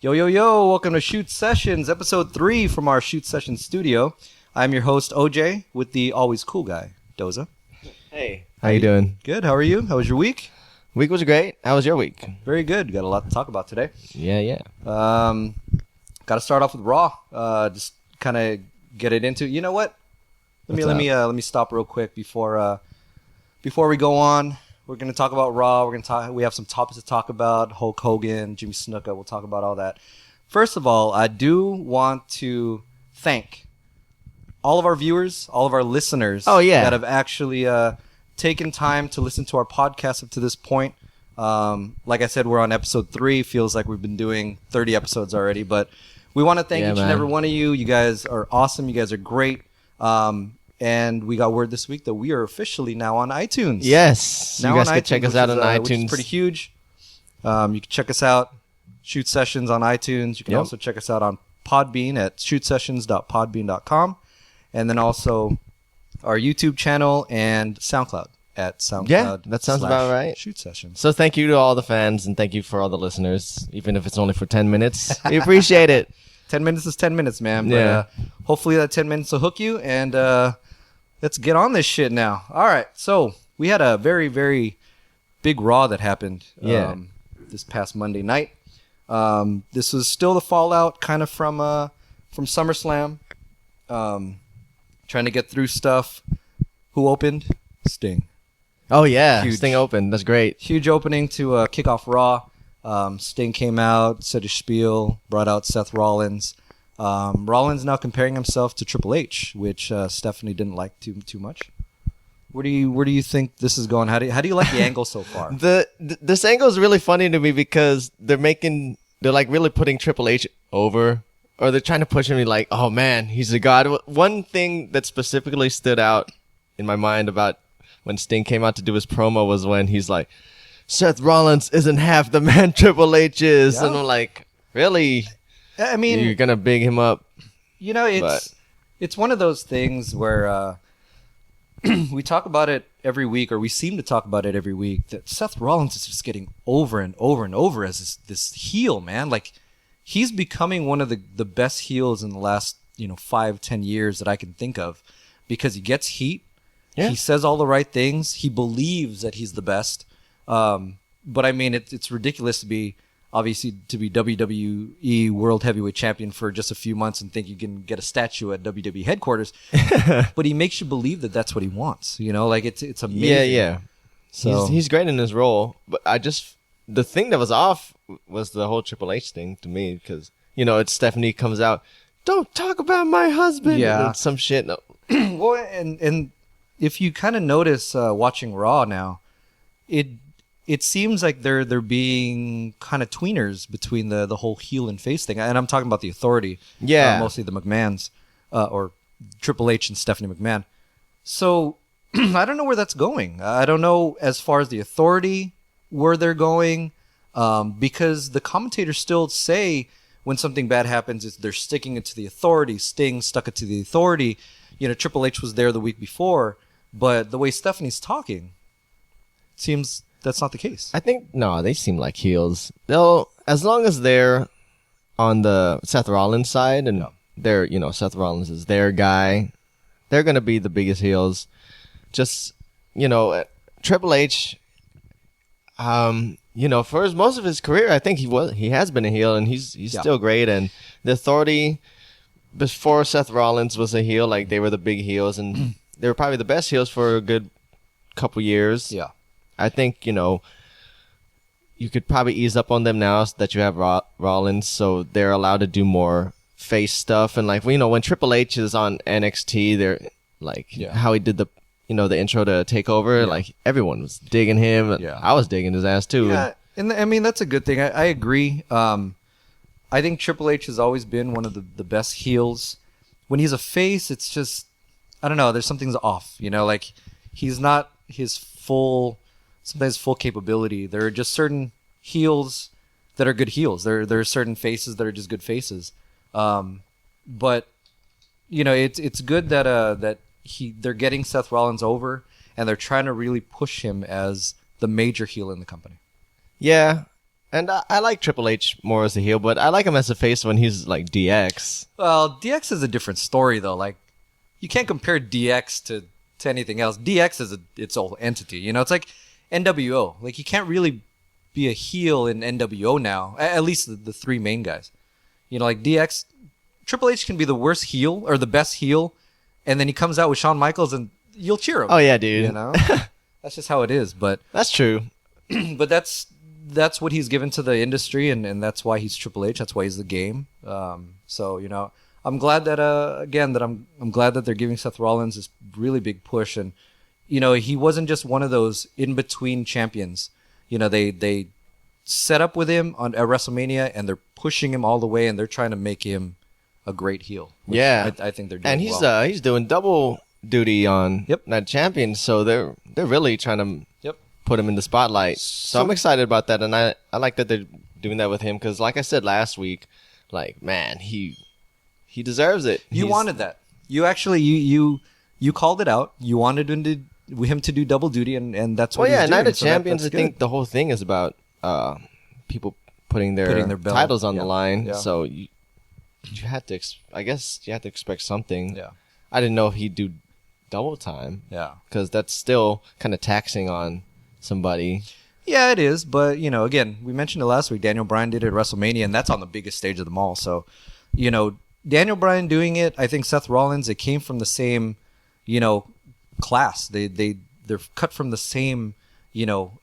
Yo, yo, yo, welcome to Shoot Sessions, episode 3 from our Shoot Sessions studio. I'm your host, OJ, with the always cool guy, Doza. Hey. How you doing? Good, how are you? How was your week? Week was great. How was your week? Very good. Got a lot to talk about today. Yeah. Got to start off with Raw. Just kind of get it into. You know what? Let me stop real quick before we go on. We're gonna talk about Raw. We have some topics to talk about. Hulk Hogan, Jimmy Snuka. We'll talk about all that. First of all, I do want to thank all of our viewers, all of our listeners. Oh, yeah. That have actually taken time to listen to our podcast up to this point. Like I said, we're on episode 3. Feels like we've been doing 30 episodes already, but we want to thank each and every one of you. You guys are awesome. You guys are great. And we got word this week that we are officially now on iTunes. Yes. Now you guys on can iTunes, check us out on iTunes. Which is pretty huge. You can check us out, Shoot Sessions on iTunes. You can also check us out on Podbean at shootsessions.podbean.com. And then also our YouTube channel and SoundCloud at SoundCloud. Yeah, that sounds about right. Shoot Sessions. So thank you to all the fans and thank you for all the listeners, even if it's only for 10 minutes. We appreciate it. 10 minutes is 10 minutes, man. But, yeah. Hopefully that 10 minutes will hook you, and let's get on this shit now. All right. So we had a very, very big Raw that happened this past Monday night. This was still the fallout kind of from SummerSlam. Trying to get through stuff. Who opened? Sting. Oh, yeah. Huge. Sting opened. That's great. Huge opening to kick off Raw. Sting came out, said his spiel, brought out Seth Rollins. Rollins now comparing himself to Triple H, which Stephanie didn't like too much. Where do you think this is going? How do you like the angle so far? This angle is really funny to me because they're like really putting Triple H over, or they're trying to push him like, oh man, he's a god. One thing that specifically stood out in my mind about when Sting came out to do his promo was when he's like, Seth Rollins isn't half the man Triple H is. Yeah. And I'm like, really? I mean, you're going to big him up? You know, it's one of those things where we talk about it every week, or we seem to talk about it every week, that Seth Rollins is just getting over and over and over as this heel, man. Like, he's becoming one of the best heels in the last 5-10 years that I can think of, because he gets heat. Yeah. He says all the right things. He believes that he's the best. But I mean, it's ridiculous to be WWE World Heavyweight Champion for just a few months and think you can get a statue at WWE headquarters. But he makes you believe that that's what he wants. Like it's amazing. Yeah. So he's great in his role. But the thing that was off was the whole Triple H thing to me, because it's Stephanie comes out, don't talk about my husband. Yeah, and some shit. No. Well, and if you kind of notice watching Raw now, it seems like they're being kind of tweeners between the whole heel and face thing. And I'm talking about the Authority. Yeah. Mostly the McMahons, or Triple H and Stephanie McMahon. So I don't know where that's going. I don't know as far as the Authority where they're going, because the commentators still say when something bad happens, they're sticking it to the Authority. Sting stuck it to the Authority. Triple H was there the week before, but the way Stephanie's talking, it seems that's not the case. I think, no, they seem like heels. As long as they're on the Seth Rollins side and they're, Seth Rollins is their guy, they're going to be the biggest heels. Just, Triple H, for most of his career, I think he has been a heel, and he's still great. And the Authority, before Seth Rollins was a heel, like they were the big heels, and they were probably the best heels for a good couple years. Yeah. I think, you could probably ease up on them now that you have Rollins, so they're allowed to do more face stuff. And like, when Triple H is on NXT, they're like, how he did the intro to TakeOver, like everyone was digging him. Yeah. I was digging his ass too. Yeah, and I mean, that's a good thing. I agree. I think Triple H has always been one of the best heels. When he's a face, it's just, I don't know, there's something's off, like he's not his full capability. There are just certain heels that are good heels. There are certain faces that are just good faces. But it's good that they're getting Seth Rollins over, and they're trying to really push him as the major heel in the company. Yeah, And I like Triple H more as a heel, but I like him as a face when he's like DX. Well, DX is a different story though. Like, you can't compare DX to anything else. DX is its own entity. You know, it's like NWO. Like, you can't really be a heel in NWO now. At least the three main guys. You know, like DX, Triple H can be the worst heel or the best heel, and then he comes out with Shawn Michaels and you'll cheer him. Oh yeah, dude. You know, that's just how it is. But that's true. but that's what he's given to the industry, and that's why he's Triple H. That's why he's the game. So you know, I'm glad that I'm glad that they're giving Seth Rollins this really big push, and you know, he wasn't just one of those in between champions. You know, they set up with him at WrestleMania, and they're pushing him all the way, and they're trying to make him a great heel. Yeah, I think they're doing and he's well. He's doing double duty on that champion, so they're really trying to put him in the spotlight. So I'm excited about that, and I like that they're doing that with him because, like I said last week, like man, he deserves it. You wanted that. You actually you called it out. You wanted him to do double duty, and that's what. Well, yeah, he's doing. Night of So Champions. that's I think the whole thing is about people putting their belt. titles on the Yeah. line. Yeah. So you had to. I guess you had to expect something. Yeah. I didn't know if he'd do double time. Yeah. Because that's still kind of taxing on somebody. Yeah, it is. But, you know, again, we mentioned it last week. Daniel Bryan did it at WrestleMania, and that's on the biggest stage of them all. So, you know, Daniel Bryan doing it, I think Seth Rollins, it came from the same, you know, class. They're cut from the same, you know,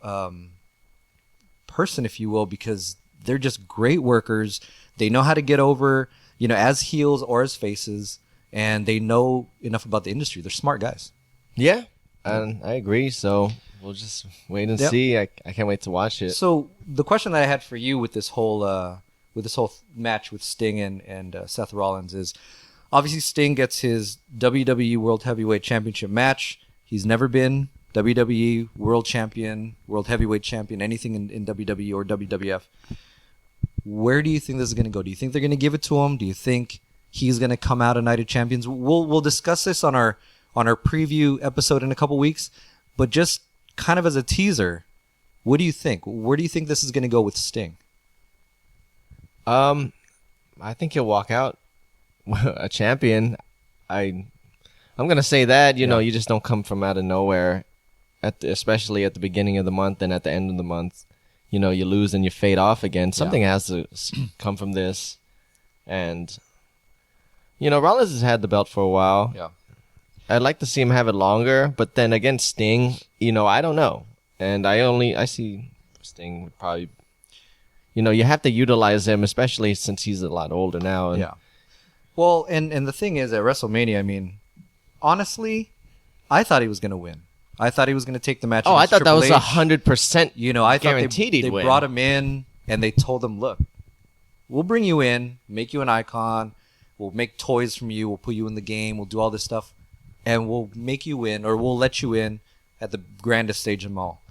person, if you will, because they're just great workers. They know how to get over, you know, as heels or as faces, and they know enough about the industry. They're smart guys. Yeah, and I agree. So we'll just wait and see. I can't wait to watch it. So the question that I had for you with this whole match with Sting and Seth Rollins is, obviously Sting gets his WWE World Heavyweight Championship match. He's never been WWE World Champion, World Heavyweight Champion, anything in WWE or WWF. Where do you think this is going to go? Do you think they're going to give it to him? Do you think he's going to come out a Night of Champions? We'll discuss this on our preview episode in a couple weeks, but just kind of as a teaser, what do you think? Where do you think this is going to go with Sting? I think he'll walk out a champion. I'm gonna say that you know you just don't come from out of nowhere, especially at the beginning of the month and at the end of the month. You know, you lose and you fade off again. Something has to come from this, and you know, Rollins has had the belt for a while. Yeah, I'd like to see him have it longer, but then again, Sting, you know, I don't know, and I see Sting would probably. You know, you have to utilize him, especially since he's a lot older now. And Well, and the thing is, at WrestleMania, I mean, honestly, I thought he was going to win. I thought he was going to take the match. I thought that was Triple H. 100%. You know, I thought guaranteed they he'd win. brought him in and they told him, look, we'll bring you in, make you an icon, we'll make toys from you, we'll put you in the game, we'll do all this stuff, and we'll make you in, or we'll let you in at the grandest stage of them all.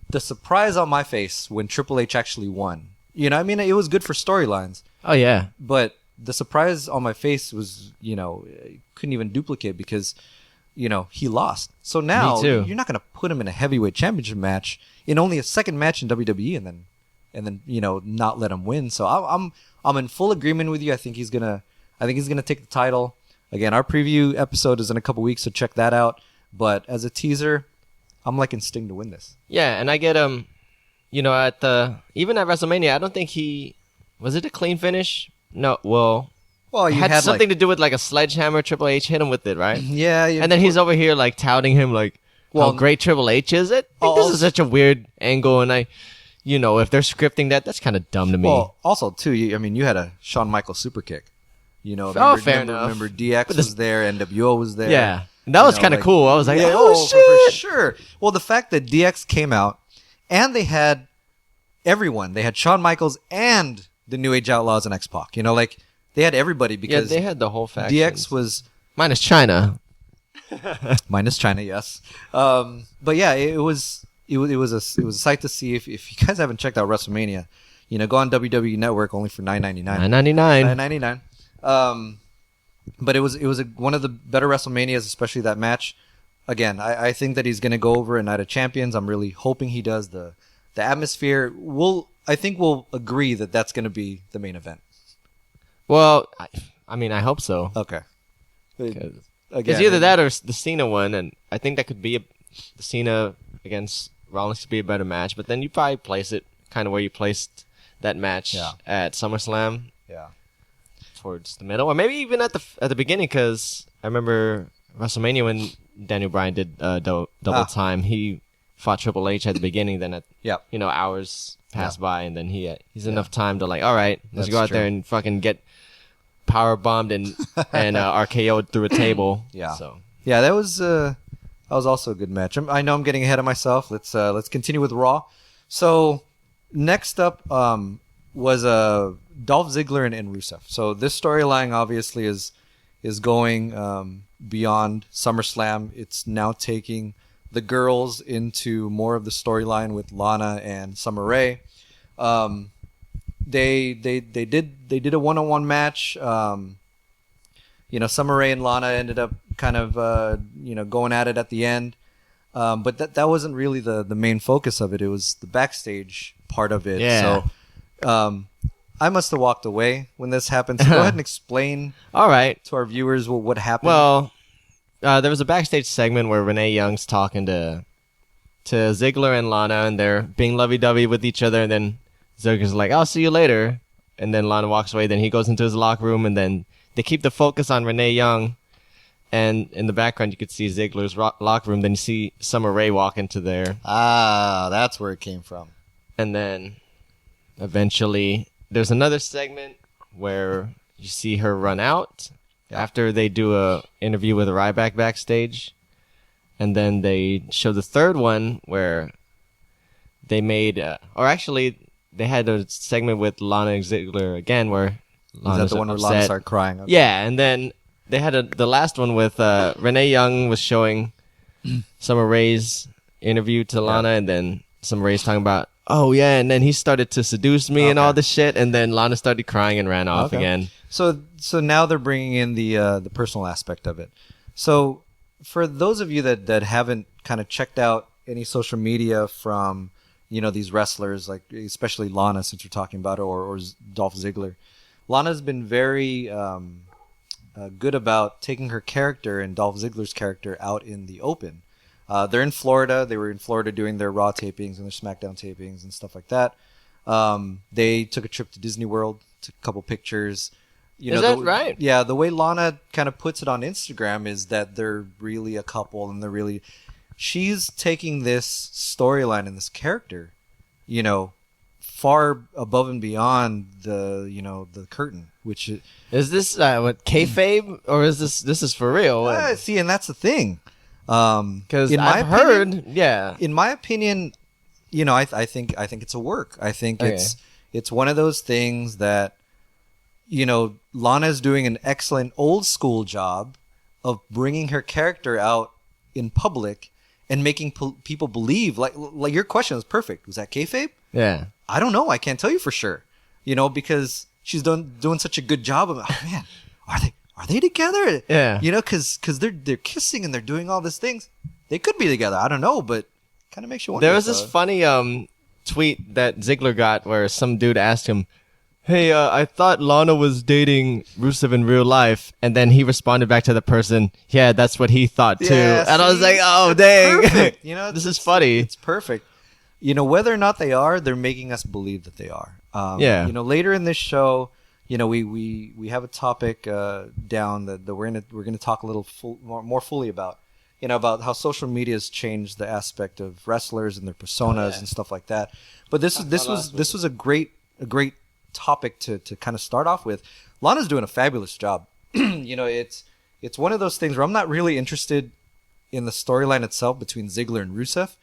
The surprise on my face when Triple H actually won. You know, I mean, it was good for storylines. Oh, yeah. But the surprise on my face was, you know, couldn't even duplicate because, you know, he lost. So now Me too. you're not going to put him in a heavyweight championship match in only a second match in WWE and then you know, not let him win. So I'm in full agreement with you. I think he's gonna take the title. Again, our preview episode is in a couple weeks, so check that out. But as a teaser, I'm liking Sting to win this. Yeah, and I get you know, even at WrestleMania, I don't think was it a clean finish? No, well, you had had something to do with like a sledgehammer. Triple H hit him with it, right? Yeah. And then he's over here like touting him like how great Triple H is. I think this is such a weird angle, and you know, if they're scripting that's kind of dumb to me. Well, also too, you had a Shawn Michaels super kick. You know, fair enough. Remember DX was there, NWO was there. Yeah, that was kind of cool. I was like, for sure. Well, the fact that DX came out and they had everyone, they had Shawn Michaels and the New Age Outlaws and X-Pac. You know, like they had everybody because they had the whole faction. DX was minus China. Minus China, yes. But yeah, it was a sight to see. If you guys haven't checked out WrestleMania, you know, go on WWE Network only for $9.99. $9.99. But it was one of the better WrestleManias, especially that match. Again, I think that he's going to go over a Night of Champions. I'm really hoping he does. The atmosphere. I think we'll agree that that's going to be the main event. Well, I mean, I hope so. Okay. Because Again, either that or the Cena one, and I think that could be the Cena against Rollins could be a better match. But then you probably place it kind of where you placed that match at SummerSlam. Yeah. Towards the middle, or maybe even at the beginning, because I remember WrestleMania when Daniel Bryan did double time. He fought Triple H at the beginning, then at hours passed by, and then he's enough time to like, all right, let's go out there and fucking get power bombed and RKO'd through a table. Yeah. So that was also a good match. I know I'm getting ahead of myself. Let's continue with Raw. So next up was Dolph Ziggler and Rusev. So this storyline obviously is going beyond SummerSlam. It's now taking the girls into more of the storyline with Lana and Summer Rae. They did a one-on-one match. Summer Rae and Lana ended up kind of going at it at the end. But that wasn't really the main focus of it. It was the backstage part of it. Yeah. So I must have walked away when this happened. So go ahead and explain all right to our viewers what happened. Well, there was a backstage segment where Renee Young's talking to Ziggler and Lana, and they're being lovey-dovey with each other, and then Ziggler's like, I'll see you later. And then Lana walks away. Then he goes into his locker room, and then they keep the focus on Renee Young. And in the background, you could see Ziggler's locker room. Then you see Summer Rae walk into there. Ah, that's where it came from. And then eventually there's another segment where you see her run out after they do a interview with Ryback backstage. And then they show the third one where they made, they had a segment with Lana and Ziggler again where Lana's Is that the one where Lana started crying? Okay. Yeah, and then they had the last one with Renee Young was showing Summer Rae's interview to Lana, and then Summer Rae's talking about, oh yeah, and then he started to seduce me and all this shit, and then Lana started crying and ran off again. So now they're bringing in the personal aspect of it. So for those of you that haven't kind of checked out any social media from these wrestlers, like especially Lana, since we're talking about her, or Dolph Ziggler, Lana's been very good about taking her character and Dolph Ziggler's character out in the open. They're in Florida. They were in Florida doing their Raw tapings and their SmackDown tapings and stuff like that. They took a trip to Disney World, took a couple pictures. Is that right? Yeah, the way Lana kind of puts it on Instagram is that they're really a couple, and she's taking this storyline and this character, far above and beyond the curtain. Which is this what kayfabe, or is this is for real? See, and that's the thing. Because I've heard, in my opinion, I think it's a work. I think it's one of those things that, Lana's doing an excellent old school job of bringing her character out in public and making people believe. Like your question was perfect. Was that kayfabe? Yeah. I don't know. I can't tell you for sure. Because she's doing such a good job of, oh man, are they together? Yeah. Because they're kissing and they're doing all these things. They could be together. I don't know, but kind of makes you wonder. There was this funny tweet that Ziggler got where some dude asked him, hey, I thought Lana was dating Rusev in real life. And then he responded back to the person, yeah, that's what he thought too. Yeah, and I was like, oh, dang. Perfect. This is funny. It's perfect. Whether or not they are, they're making us believe that they are. Later in this show, we have a topic down that we're gonna talk a little more fully about. About how social media has changed the aspect of wrestlers and their personas and stuff like that. But this was a great topic to kind of start off with. Lana's doing a fabulous job. It's one of those things where I'm not really interested in the storyline itself between Ziggler and Rusev.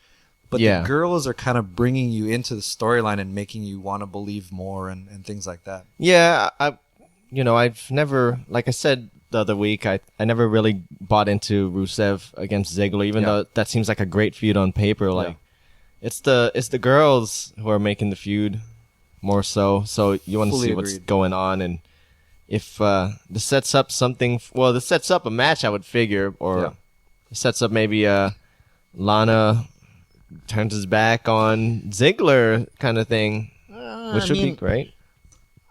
But the girls are kind of bringing you into the storyline and making you want to believe more and things like that. Yeah, I've never, like I said the other week, I never really bought into Rusev against Ziggler, even though that seems like a great feud on paper. Like, it's the girls who are making the feud more so. So you want to see what's going on, and if this sets up something. Well, this sets up a match, I would figure, or it sets up maybe Lana turns his back on Ziggler kind of thing. which would be great.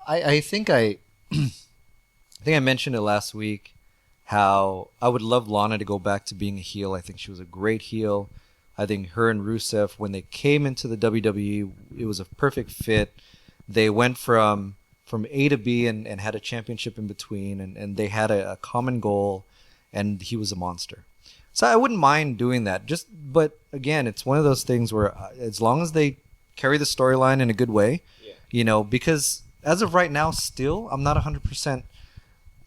I think I mentioned it last week how I would love Lana to go back to being a heel. I think she was a great heel. I think her and Rusev, when they came into the WWE, it was a perfect fit. They went from A to B and had a championship in between, and they had a common goal, and he was a monster. So I wouldn't mind doing that. But again, it's one of those things where as long as they carry the storyline in a good way, because as of right now, still, I'm not 100%,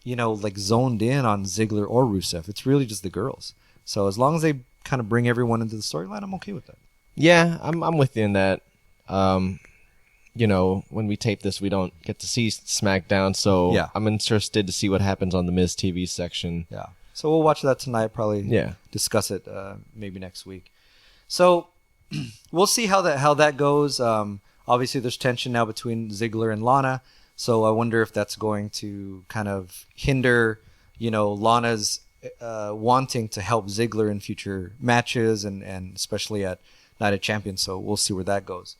like zoned in on Ziggler or Rusev. It's really just the girls. So as long as they kind of bring everyone into the storyline, I'm okay with that. Yeah, I'm with you in that. When we tape this, we don't get to see SmackDown, so Yeah. I'm interested to see what happens on the Miz TV section. Yeah. So we'll watch that tonight, probably discuss it maybe next week. So we'll see how that goes. Obviously, there's tension now between Ziggler and Lana, so I wonder if that's going to kind of hinder, Lana's wanting to help Ziggler in future matches and especially at Night of Champions. So we'll see where that goes.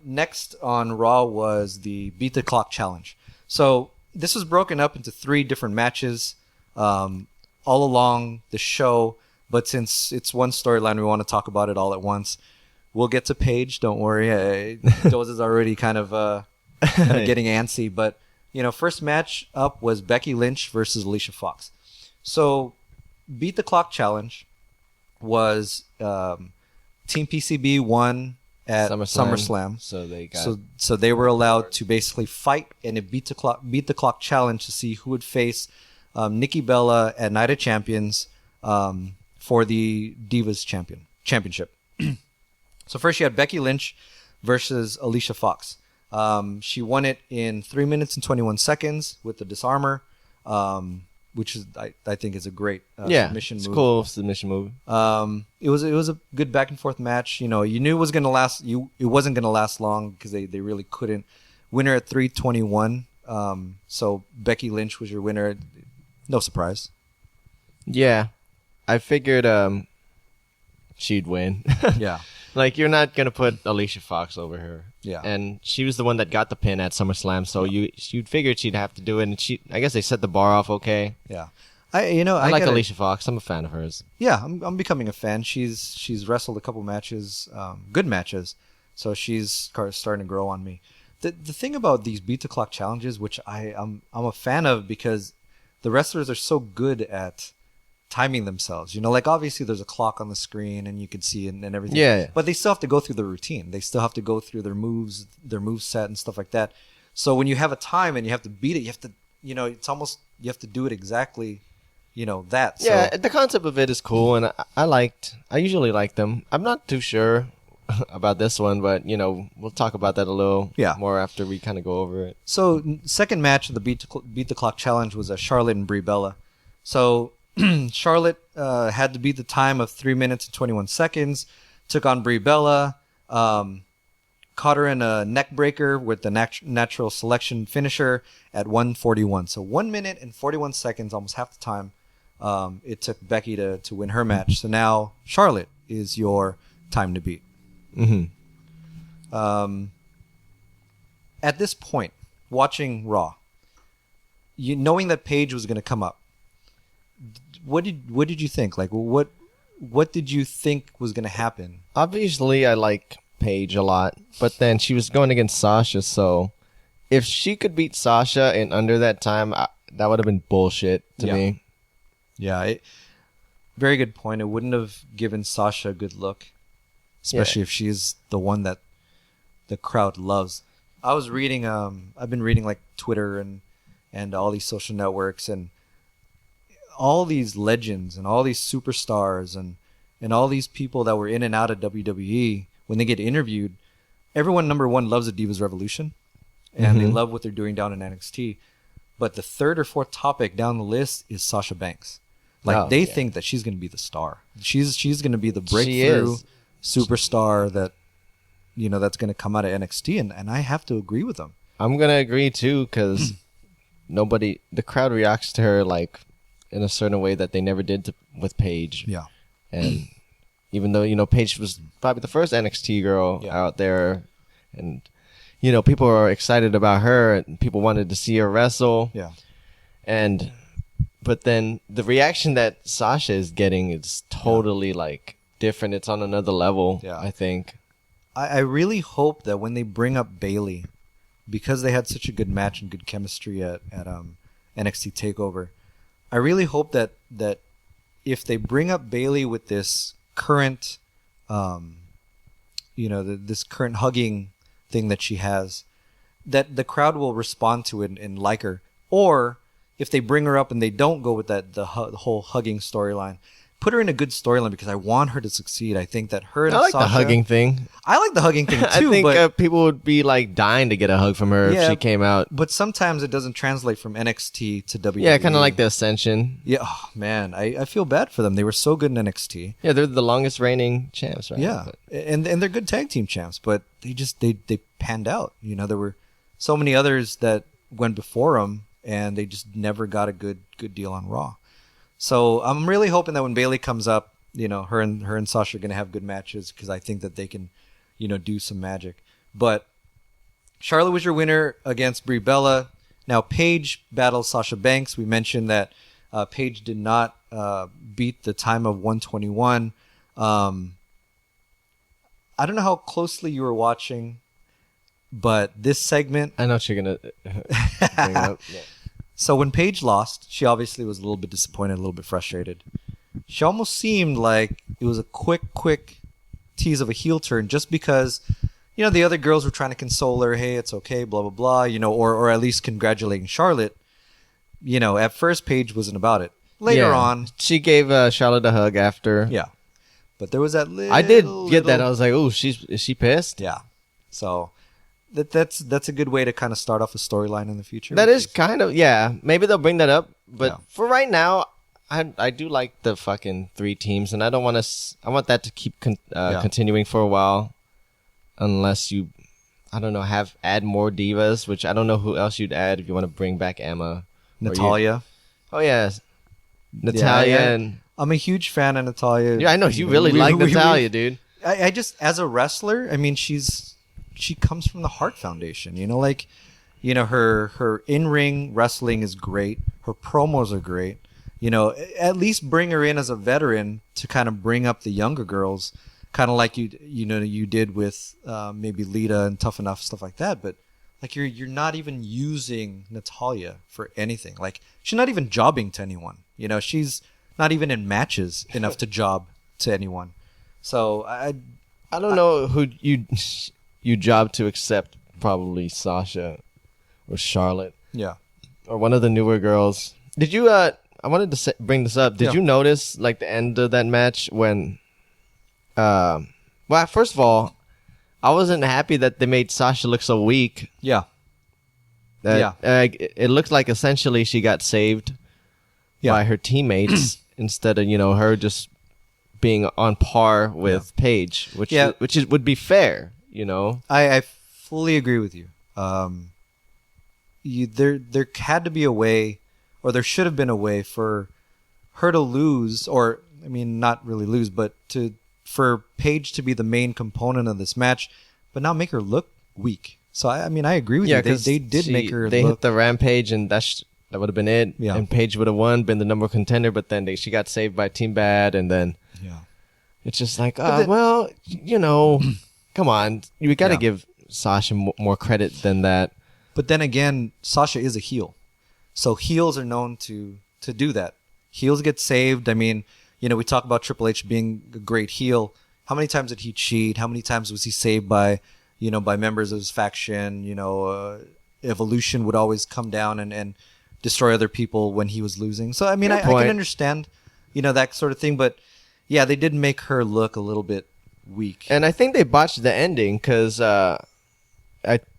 Next on Raw was the Beat the Clock Challenge. So this was broken up into 3 different matches all along the show, but since it's one storyline, we want to talk about it all at once. We'll get to Paige, don't worry. Doza's already kind of getting antsy, but first match up was Becky Lynch versus Alicia Fox. So Beat the Clock Challenge was Team PCB won at SummerSlam. So they were allowed to basically fight in a beat the clock challenge to see who would face Nikki Bella at Night of Champions for the Divas Championship. So first you had Becky Lynch versus Alicia Fox. She won it in 3 minutes and 21 seconds with the disarmor, which is I think is a great submission move. It's cool submission move. It was a good back and forth match. You knew it was gonna last. It wasn't gonna last long because they really couldn't. Winner at 3:21. So Becky Lynch was your winner. No surprise. Yeah, I figured she'd win. Yeah. Like, you're not going to put Alicia Fox over her. Yeah. And she was the one that got the pin at SummerSlam, so you'd figured she'd have to do it, and I guess they set the bar off okay. Yeah. I like Alicia Fox. I'm a fan of hers. Yeah, I'm becoming a fan. She's wrestled a couple matches, good matches, so she's starting to grow on me. The thing about these Beat the Clock challenges, which I'm a fan of because the wrestlers are so good at timing themselves. Like obviously there's a clock on the screen and you can see and everything. Yeah. But they still have to go through the routine. They still have to go through their moves, their move set and stuff like that. So when you have a time and you have to beat it, you have to, it's almost, you have to do it exactly, that. So. Yeah, the concept of it is cool, and I usually like them. I'm not too sure about this one, but, we'll talk about that a little more after we kind of go over it. So second match of the Beat the Clock Challenge was Charlotte and Brie Bella. So Charlotte had to beat the time of 3 minutes and 21 seconds, took on Brie Bella, caught her in a neck breaker with the natural selection finisher at 1:41. So 1 minute and 41 seconds, almost half the time it took Becky to win her match. So now Charlotte is your time to beat. Mm-hmm. At this point, watching Raw, knowing that Paige was going to come up, what did you think? Like, what did you think was going to happen? Obviously, I like Paige a lot, but then she was going against Sasha, so if she could beat Sasha in under that time, that would have been bullshit to me. Yeah, very good point. It wouldn't have given Sasha a good look, especially if she's the one that the crowd loves. I was reading, I've been reading like Twitter and all these social networks and all these legends and all these superstars and all these people that were in and out of WWE, when they get interviewed, everyone, number one, loves the Divas Revolution and they love what they're doing down in NXT. But the third or fourth topic down the list is Sasha Banks. Like they think that she's going to be the star. She's going to be the breakthrough superstar that, that's going to come out of NXT. And I have to agree with them. I'm going to agree too, because the crowd reacts to her like in a certain way that they never did with Paige. Yeah. And even though, Paige was probably the first NXT girl out there, and, people are excited about her and people wanted to see her wrestle. Yeah. But then the reaction that Sasha is getting is totally like different. It's on another level, I think. I really hope that when they bring up Bayley, because they had such a good match and good chemistry at NXT TakeOver, I really hope that if they bring up Bayley with this current, this current hugging thing that she has, that the crowd will respond to it and like her. Or if they bring her up and they don't go with the whole hugging storyline, put her in a good storyline because I want her to succeed. I think that her and I like Sasha, the hugging thing. I like the hugging thing too. I think but people would be like dying to get a hug from her if she came out. But sometimes it doesn't translate from NXT to WWE. Yeah, kind of like the Ascension. Yeah, oh, man, I feel bad for them. They were so good in NXT. Yeah, they're the longest reigning champs, right? Yeah, and they're good tag team champs, but they panned out. There were so many others that went before them, and they just never got a good deal on Raw. So I'm really hoping that when Bayley comes up, her and Sasha are going to have good matches because I think that they can, do some magic. But Charlotte was your winner against Brie Bella. Now Paige battles Sasha Banks. We mentioned that Paige did not beat the time of 121. I don't know how closely you were watching, but this segment... I know what you're going to bring up. Yeah. So when Paige lost, she obviously was a little bit disappointed, a little bit frustrated. She almost seemed like it was a quick tease of a heel turn just because, the other girls were trying to console her. Hey, it's okay, blah, blah, blah, or at least congratulating Charlotte. At first Paige wasn't about it. Later on. She gave Charlotte a hug after. Yeah. But there was that little... I did get that. I was like, oh, is she pissed? Yeah. So... That's a good way to kind of start off a storyline in the future. That is kind of, maybe they'll bring that up. But for right now, I do like the fucking 3 teams. And I don't want to, I want that to keep continuing for a while. Unless you, I don't know, add more divas, which I don't know who else you'd add if you want to bring back Emma. Natalia. Oh, yeah. Natalia. And I'm a huge fan of Natalia. Yeah, I know. You really like Natalia, dude. I just, as a wrestler, I mean, she comes from the Hart Foundation, her in-ring wrestling is great. Her promos are great. At least bring her in as a veteran to kind of bring up the younger girls, kind of like you did with maybe Lita and Tough Enough, stuff like that. But like you're not even using Natalia for anything. Like she's not even jobbing to anyone. She's not even in matches enough to job to anyone. So I don't know who you job to accept, probably Sasha or Charlotte. Yeah. Or one of the newer girls. Did you, I wanted to bring this up. Did you notice, like, the end of that match when, well, first of all, I wasn't happy that they made Sasha look so weak. Yeah. It looked like essentially she got saved by her teammates instead of, her just being on par with Paige, which would be fair. I fully agree with you. There had to be a way, or there should have been a way for her to lose, or I mean, not really lose, but for Paige to be the main component of this match, but not make her look weak. So I agree with you. They did make her. They hit the Rampage, and that would have been it. Yeah. And Paige would have won, been the number one contender, but then she got saved by Team Bad, and then it's just like, come on, you got to give Sasha more credit than that. But then again, Sasha is a heel, so heels are known to do that. Heels get saved. I mean, we talk about Triple H being a great heel. How many times did he cheat? How many times was he saved by members of his faction? Evolution would always come down and destroy other people when he was losing. So I mean, I can understand, that sort of thing. But yeah, they did make her look a little bit weak. And I think they botched the ending because I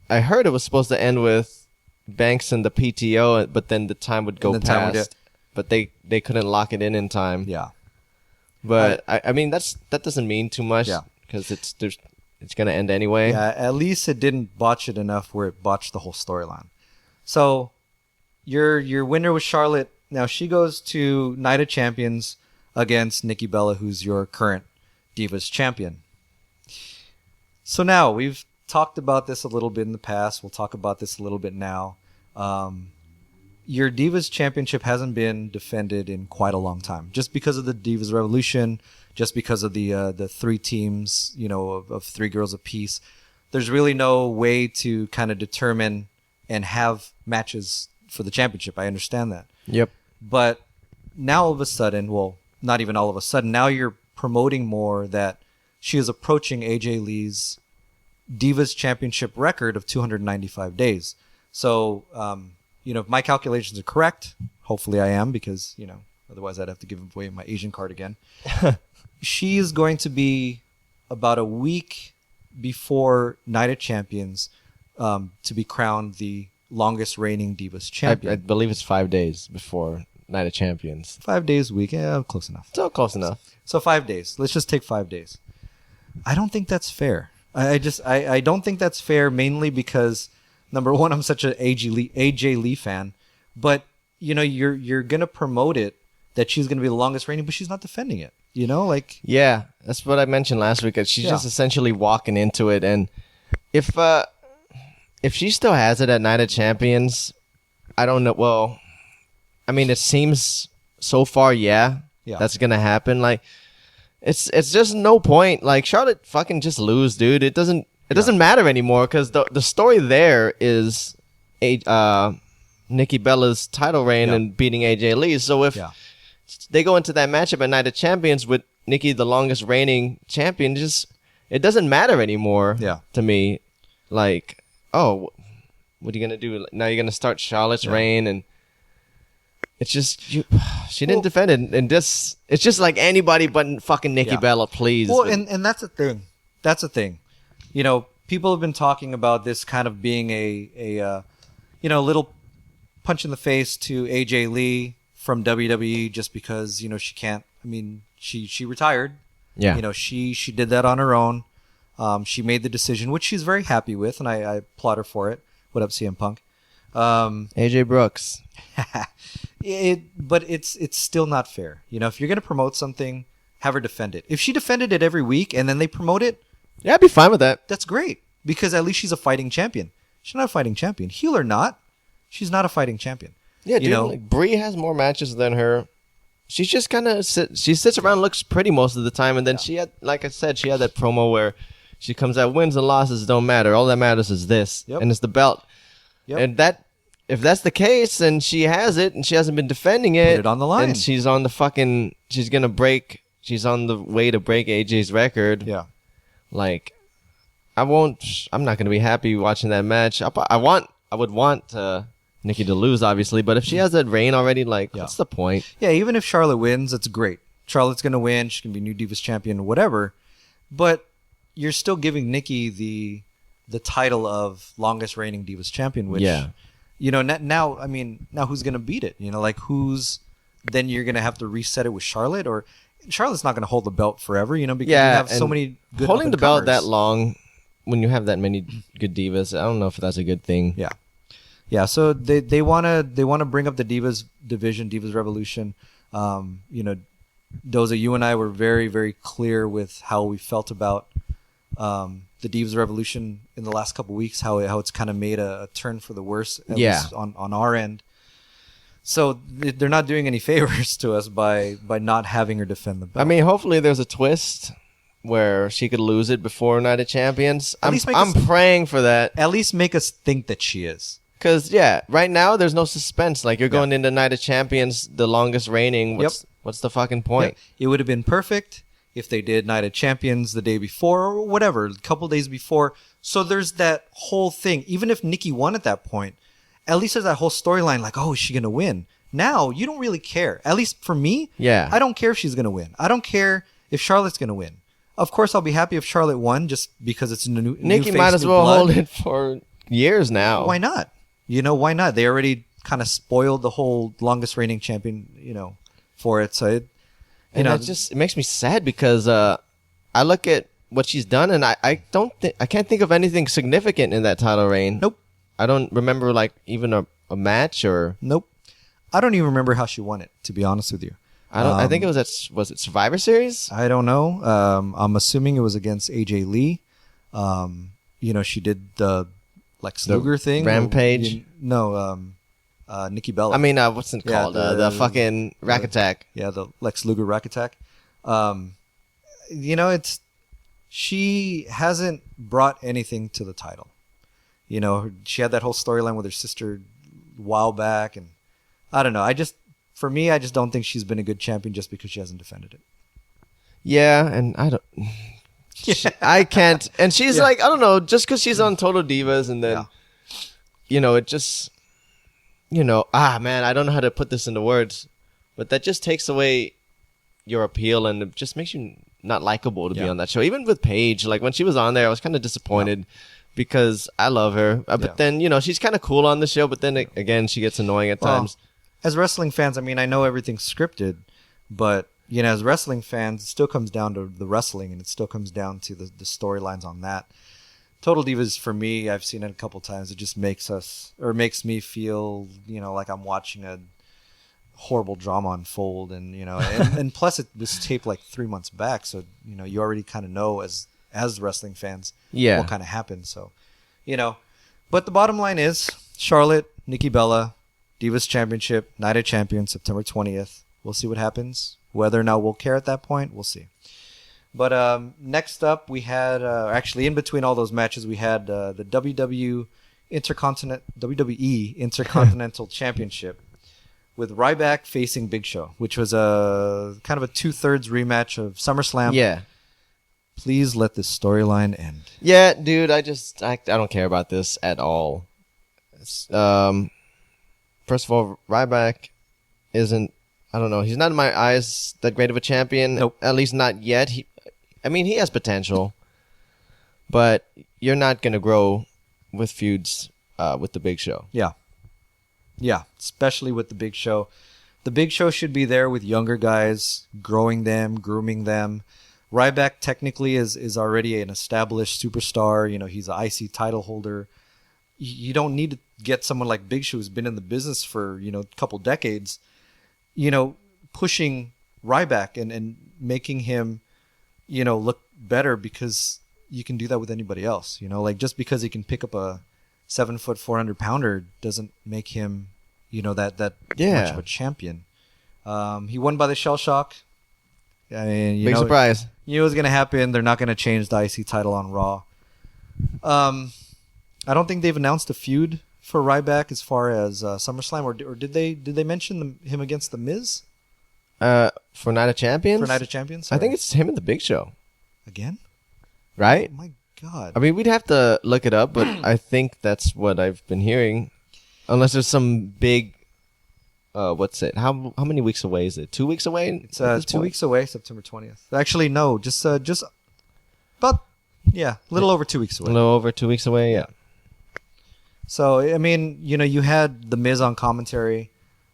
heard it was supposed to end with Banks and the PTO, but then the time would go past. But they couldn't lock it in time. Yeah. But I mean that doesn't mean too much because it's gonna end anyway. Yeah, at least it didn't botch it enough where it botched the whole storyline. So your winner was Charlotte. Now she goes to Night of Champions against Nikki Bella, who's your current Divas champion. So now we've talked about this a little bit in the past. We'll talk about this a little bit now. Your Divas Championship hasn't been defended in quite a long time, just because of the Divas Revolution, just because of the 3 teams, of 3 girls apiece. There's really no way to kind of determine and have matches for the championship. I understand that. Yep. But now all of a sudden, well, not even all of a sudden, now you're promoting more that she is approaching AJ Lee's Divas Championship record of 295 days. So, if my calculations are correct, hopefully I am, because, otherwise I'd have to give away my Asian card again. She is going to be about a week before Night of Champions to be crowned the longest reigning Divas champion. I believe it's 5 days before Night of Champions. 5 days a week. Yeah, close enough. Still close enough. So 5 days. Let's just take 5 days. I don't think that's fair. I don't think that's fair, mainly because, number one, I'm such an AJ Lee fan, but you're gonna promote it that she's gonna be the longest reigning, but she's not defending it. Yeah, that's what I mentioned last week. She's just essentially walking into it, and if she still has it at Night of Champions, I don't know. Well, I mean, it seems so far, that's gonna happen. Like, it's just no point. Like, Charlotte fucking just lose, dude. It doesn't matter anymore, because the story there is Nikki Bella's title reign and beating AJ Lee. So if they go into that matchup at Night of Champions with Nikki, the longest reigning champion, it doesn't matter anymore to me. Like, oh, what are you going to do? Now you're going to start Charlotte's reign, and it's just, she didn't defend it. And it's just like anybody but fucking Nikki Bella, please. Well, and that's the thing. That's the thing. People have been talking about this kind of being a little punch in the face to AJ Lee from WWE, just because, she can't. I mean, she retired. Yeah. She did that on her own. She made the decision, which she's very happy with, and I applaud her for it. What up, CM Punk? AJ Brooks. But it's still not fair. If you're gonna promote something, have her defend it. If she defended it every week and then they promote it, yeah, I'd be fine with that. That's great, because at least she's a fighting champion. She's not a fighting champion, heel or not. She's not a fighting champion. Yeah, dude, like, Brie has more matches than her. She's just kind of she sits around and looks pretty most of the time, and then she had, like I said, she had that promo where she comes out, wins and losses don't matter. All that matters is this, and it's the belt. And that, if that's the case, and she has it, and she hasn't been defending it, put it on the line. And she's on the fucking, she's on the way to break AJ's record. Yeah. Like, I'm not gonna be happy watching that match. I would want Nikki to lose, obviously, but if she has that reign already, like, what's the point? Yeah, even if Charlotte wins, it's great. Charlotte's gonna win. She can be new Divas champion, whatever. But you're still giving Nikki the title of longest reigning Divas champion, which now who's gonna beat it? Then you're gonna have to reset it with Charlotte, or Charlotte's not gonna hold the belt forever, because you have so many good holding the belt that long when you have that many good divas. I don't know if that's a good thing. Yeah. So they wanna bring up the Divas division, Divas Revolution. Doza, you and I were very, very clear with how we felt about the Divas Revolution in the last couple of weeks, how it's kind of made a turn for the worse, at least on our end. So they're not doing any favors to us by not having her defend the belt. I mean, hopefully there's a twist where she could lose it before Night of Champions. I'm praying for that. At least make us think that she is. Because, right now there's no suspense. Like, you're going into Night of Champions, the longest reigning. What's the fucking point? Yep. It would have been perfect if they did Night of Champions the day before, or whatever, a couple days before. So there's that whole thing. Even if Nikki won at that point, at least there's that whole storyline, like, oh, is she going to win? Now, you don't really care. At least for me, I don't care if she's going to win. I don't care if Charlotte's going to win. Of course, I'll be happy if Charlotte won, just because it's new Nikki face, might as new well blood. hold it for years now. Why not? Why not? They already kind of spoiled the whole longest reigning champion, for it. So it makes me sad, because I look at what she's done, and I can't think of anything significant in that title reign. Nope. I don't remember, like, even a match or. Nope. I don't even remember how she won it, to be honest with you. I think it was it Survivor Series? I don't know. I'm assuming it was against AJ Lee. she did the Lex Luger thing. Rampage? Nikki Bella. I mean, what's it called? The fucking Rack Attack. Yeah, the Lex Luger Rack Attack. She hasn't brought anything to the title. She had that whole storyline with her sister a while back, and I don't know. For me, I just don't think she's been a good champion just because she hasn't defended it. Yeah, and I don't. I can't. And she's like, I don't know, just because she's on Total Divas, and then, it just, man, I don't know how to put this into words, but that just takes away your appeal, and it just makes you not likable to be on that show. Even with Paige, like when she was on there, I was kind of disappointed because I love her, but then she's kind of cool on the show, but then again, she gets annoying at times. As wrestling fans, I mean, I know everything's scripted, but as wrestling fans, it still comes down to the wrestling, and it still comes down to the storylines on that. Total Divas, for me, I've seen it a couple times. It just makes me feel, like I'm watching a horrible drama unfold, and and plus it was taped like 3 months back, so you already kind of know as wrestling fans what kind of happened. So, but the bottom line is Charlotte, Nikki Bella, Divas Championship, Night of Champions, September 20th. We'll see what happens. Whether or not we'll care at that point, we'll see. But next up, we had actually in between all those matches, we had the WWE Intercontinental Championship with Ryback facing Big Show, which was a kind of a 2/3 rematch of SummerSlam. Yeah. Please let this storyline end. Yeah, dude, I don't care about this at all. First of all, Ryback isn't. I don't know. He's not in my eyes that great of a champion. Nope. At least not yet. He has potential, but you're not gonna grow with feuds with the Big Show. Yeah, especially with the Big Show. The Big Show should be there with younger guys, growing them, grooming them. Ryback technically is already an established superstar. He's an IC title holder. You don't need to get someone like Big Show who's been in the business for a couple decades. Pushing Ryback and making him, look better, because you can do that with anybody else. Like just because he can pick up a 7 foot 400 pounder doesn't make him, that much of a champion. He won by the shell shock. I mean, big surprise. You knew it was gonna happen. They're not gonna change the IC title on Raw. I don't think they've announced a feud for Ryback as far as SummerSlam, or did they mention him against the Miz? For Night of Champions? For Night of Champions? I think it's him and the Big Show. Again? Right? Oh my God. I mean, we'd have to look it up, but I think that's what I've been hearing. Unless there's some big... what's it? How many weeks away is it? 2 weeks away? It's 2 weeks away, September 20th. Actually, no. Just about... Yeah, a little over 2 weeks away. A little over 2 weeks away, yeah. So, I mean, you had The Miz on commentary.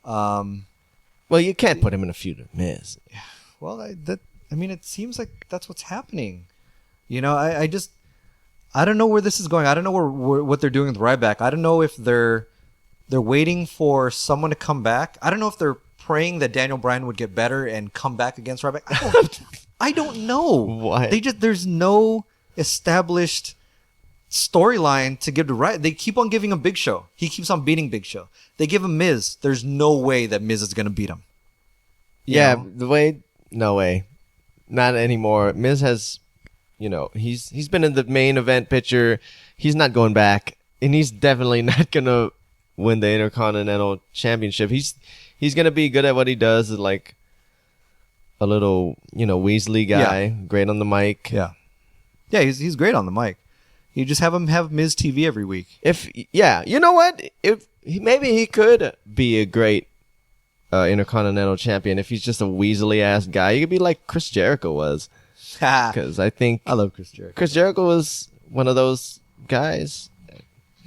Well, you can't put him in a feud with Miz. Well, it seems like that's what's happening. I don't know where this is going. I don't know what they're doing with Ryback. I don't know if they're waiting for someone to come back. I don't know if they're praying that Daniel Bryan would get better and come back against Ryback. I don't know. What? There's no established storyline to give to Ryback. They keep on giving him Big Show. He keeps on beating Big Show. They give him Miz. There's no way that Miz is going to beat him. No way. Not anymore. Miz has, he's been in the main event picture. He's not going back, and he's definitely not going to win the Intercontinental Championship. He's going to be good at what he does, like a little, Weasley guy, great on the mic. Yeah, he's great on the mic. You just have him have Miz TV every week. You know what? Maybe he could be a great Intercontinental Champion if he's just a Weasley ass guy. He could be like Chris Jericho was. Because I love Chris Jericho. Chris Jericho was one of those guys,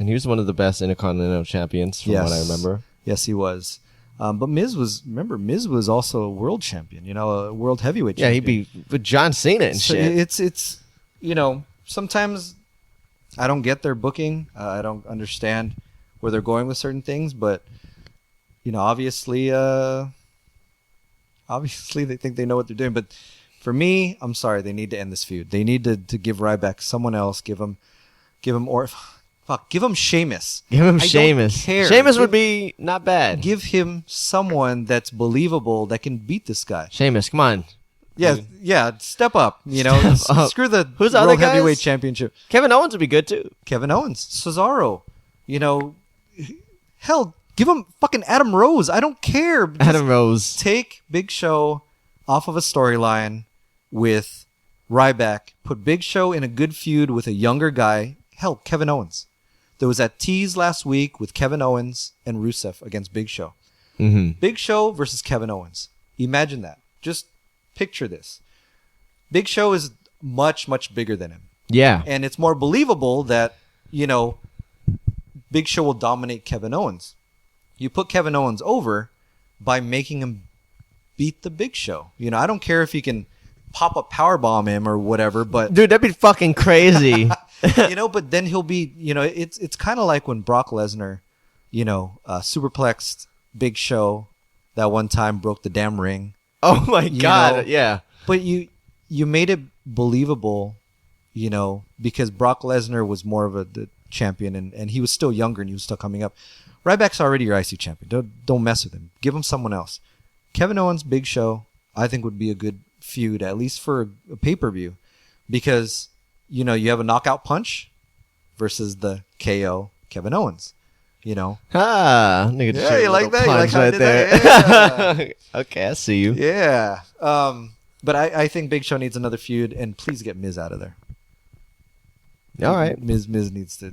and he was one of the best Intercontinental Champions from what I remember. Yes, he was. But Miz was also a world champion. A world heavyweight champion. Yeah, he'd be with John Cena and shit. It's sometimes I don't get their booking. I don't understand where they're going with certain things, but obviously they think they know what they're doing. But for me, I'm sorry, they need to end this feud. They need to give Ryback someone else, give him Give him give him Sheamus. Give him I don't Sheamus. care. Sheamus would be not bad. Give him someone that's believable that can beat this guy. Sheamus, come on. Yeah, step up. You know, screw the Who's the World other guys? Heavyweight Championship. Kevin Owens would be good too. Kevin Owens, Cesaro. You know, hell, give him fucking Adam Rose. I don't care. Just Adam Rose. take Big Show off of a storyline with Ryback. Put Big Show in a good feud with a younger guy. Hell, Kevin Owens. There was that tease last week with Kevin Owens and Rusev against Big Show. Mm-hmm. Big Show versus Kevin Owens. Imagine that. Just picture this. Big Show is much, much bigger than him. Yeah. And it's more believable that, you know, Big Show will dominate Kevin Owens. You put Kevin Owens over by making him beat the Big Show. You know, I don't care if he can pop a powerbomb him or whatever, but Dude, that'd be fucking crazy. you know, but then he'll be, you know, it's kind of like when Brock Lesnar, you know, superplexed Big Show that one time, broke the damn ring. Oh my God. know, Yeah. But you made it believable, you know, because Brock Lesnar was more of the champion and he was still younger and he was still coming up. Ryback's already your IC champion. Don't mess with him. Give him someone else. Kevin Owens, Big Show, I think would be a good feud, at least for a pay-per-view, because, you know, you have a knockout punch versus the KO Kevin Owens, you know. Ah, nigga, Yeah, you like that? You like how I right did there. that? Okay, I see you. Yeah. But I think Big Show needs another feud, and please get Miz out of there. All right. Miz needs to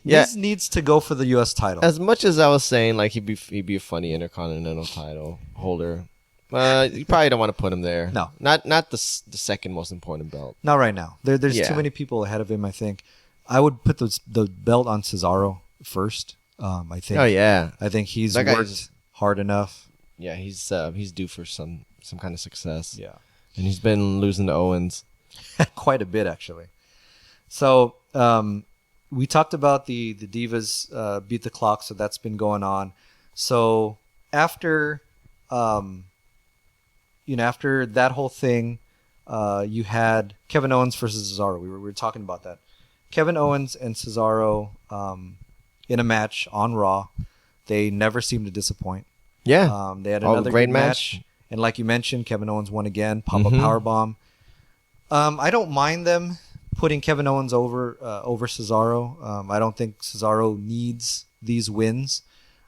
Yeah. Miz needs to go for the U.S. title. As much as I was saying, like he'd be a funny Intercontinental title holder, you probably don't want to put him there. No. not the second most important belt. Not right now. There's Yeah. too many people ahead of him. I think I would put the belt on Cesaro first. I think. Oh yeah, I think he's That guy worked is- hard enough. yeah. He's due for some kind of success. Yeah. And he's been losing to Owens. Quite a bit, actually. So we talked about the Divas beat the clock, so that's been going on. So after after that whole thing, you had Kevin Owens versus Cesaro. We were talking about that. Kevin Owens and Cesaro in a match on Raw. They never seemed to disappoint. Yeah. They had Oh, another great good match. And like you mentioned, Kevin Owens won again. Pop-up powerbomb. I don't mind them putting Kevin Owens over Cesaro. I don't think Cesaro needs these wins.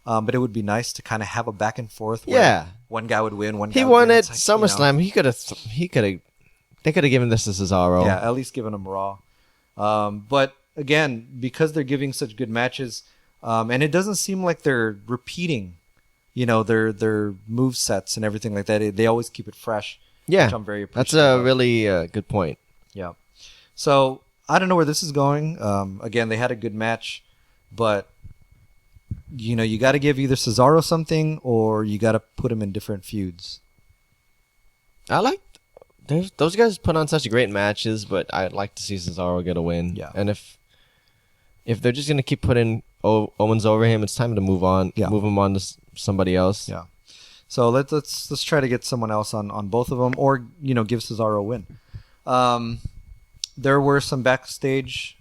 But it would be nice to kind of have a back and forth where Yeah. one guy would win, one guy He would won win. at It's like, SummerSlam. He could have. They could have given this to Cesaro. Yeah, at least given him Raw. But again, because they're giving such good matches, and it doesn't seem like they're repeating, their move sets and everything like that. They always keep it fresh. Yeah. Which I'm very That's appreciative a of. really good point. Yeah. So I don't know where this is going. Again, they had a good match, but you got to give either Cesaro something or you got to put him in different feuds. I like those guys put on such great matches, but I'd like to see Cesaro get a win. Yeah. And if they're just gonna keep putting Owens over him, it's time to move on. Yeah. Move him on to somebody else. Yeah. So let's try to get someone else on both of them, or give Cesaro a win. There were some backstage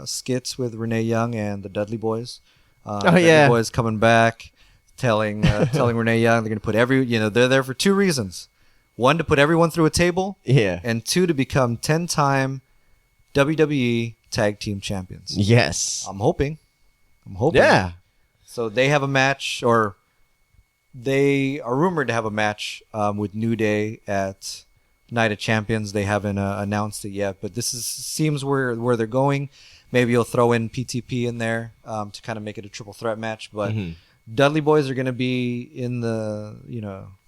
skits with Renee Young and the Dudley Boys. Dudley Boys coming back, telling Renee Young they're going to put they're there for two reasons: one, to put everyone through a table, Yeah. and two, to become 10-time WWE Tag Team Champions. Yes. I'm hoping. Yeah. So they have a match, or they are rumored to have a match with New Day at Night of Champions. They haven't announced it yet, but seems where they're going. Maybe you'll throw in PTP in there to kind of make it a triple threat match. But Dudley Boys are going to be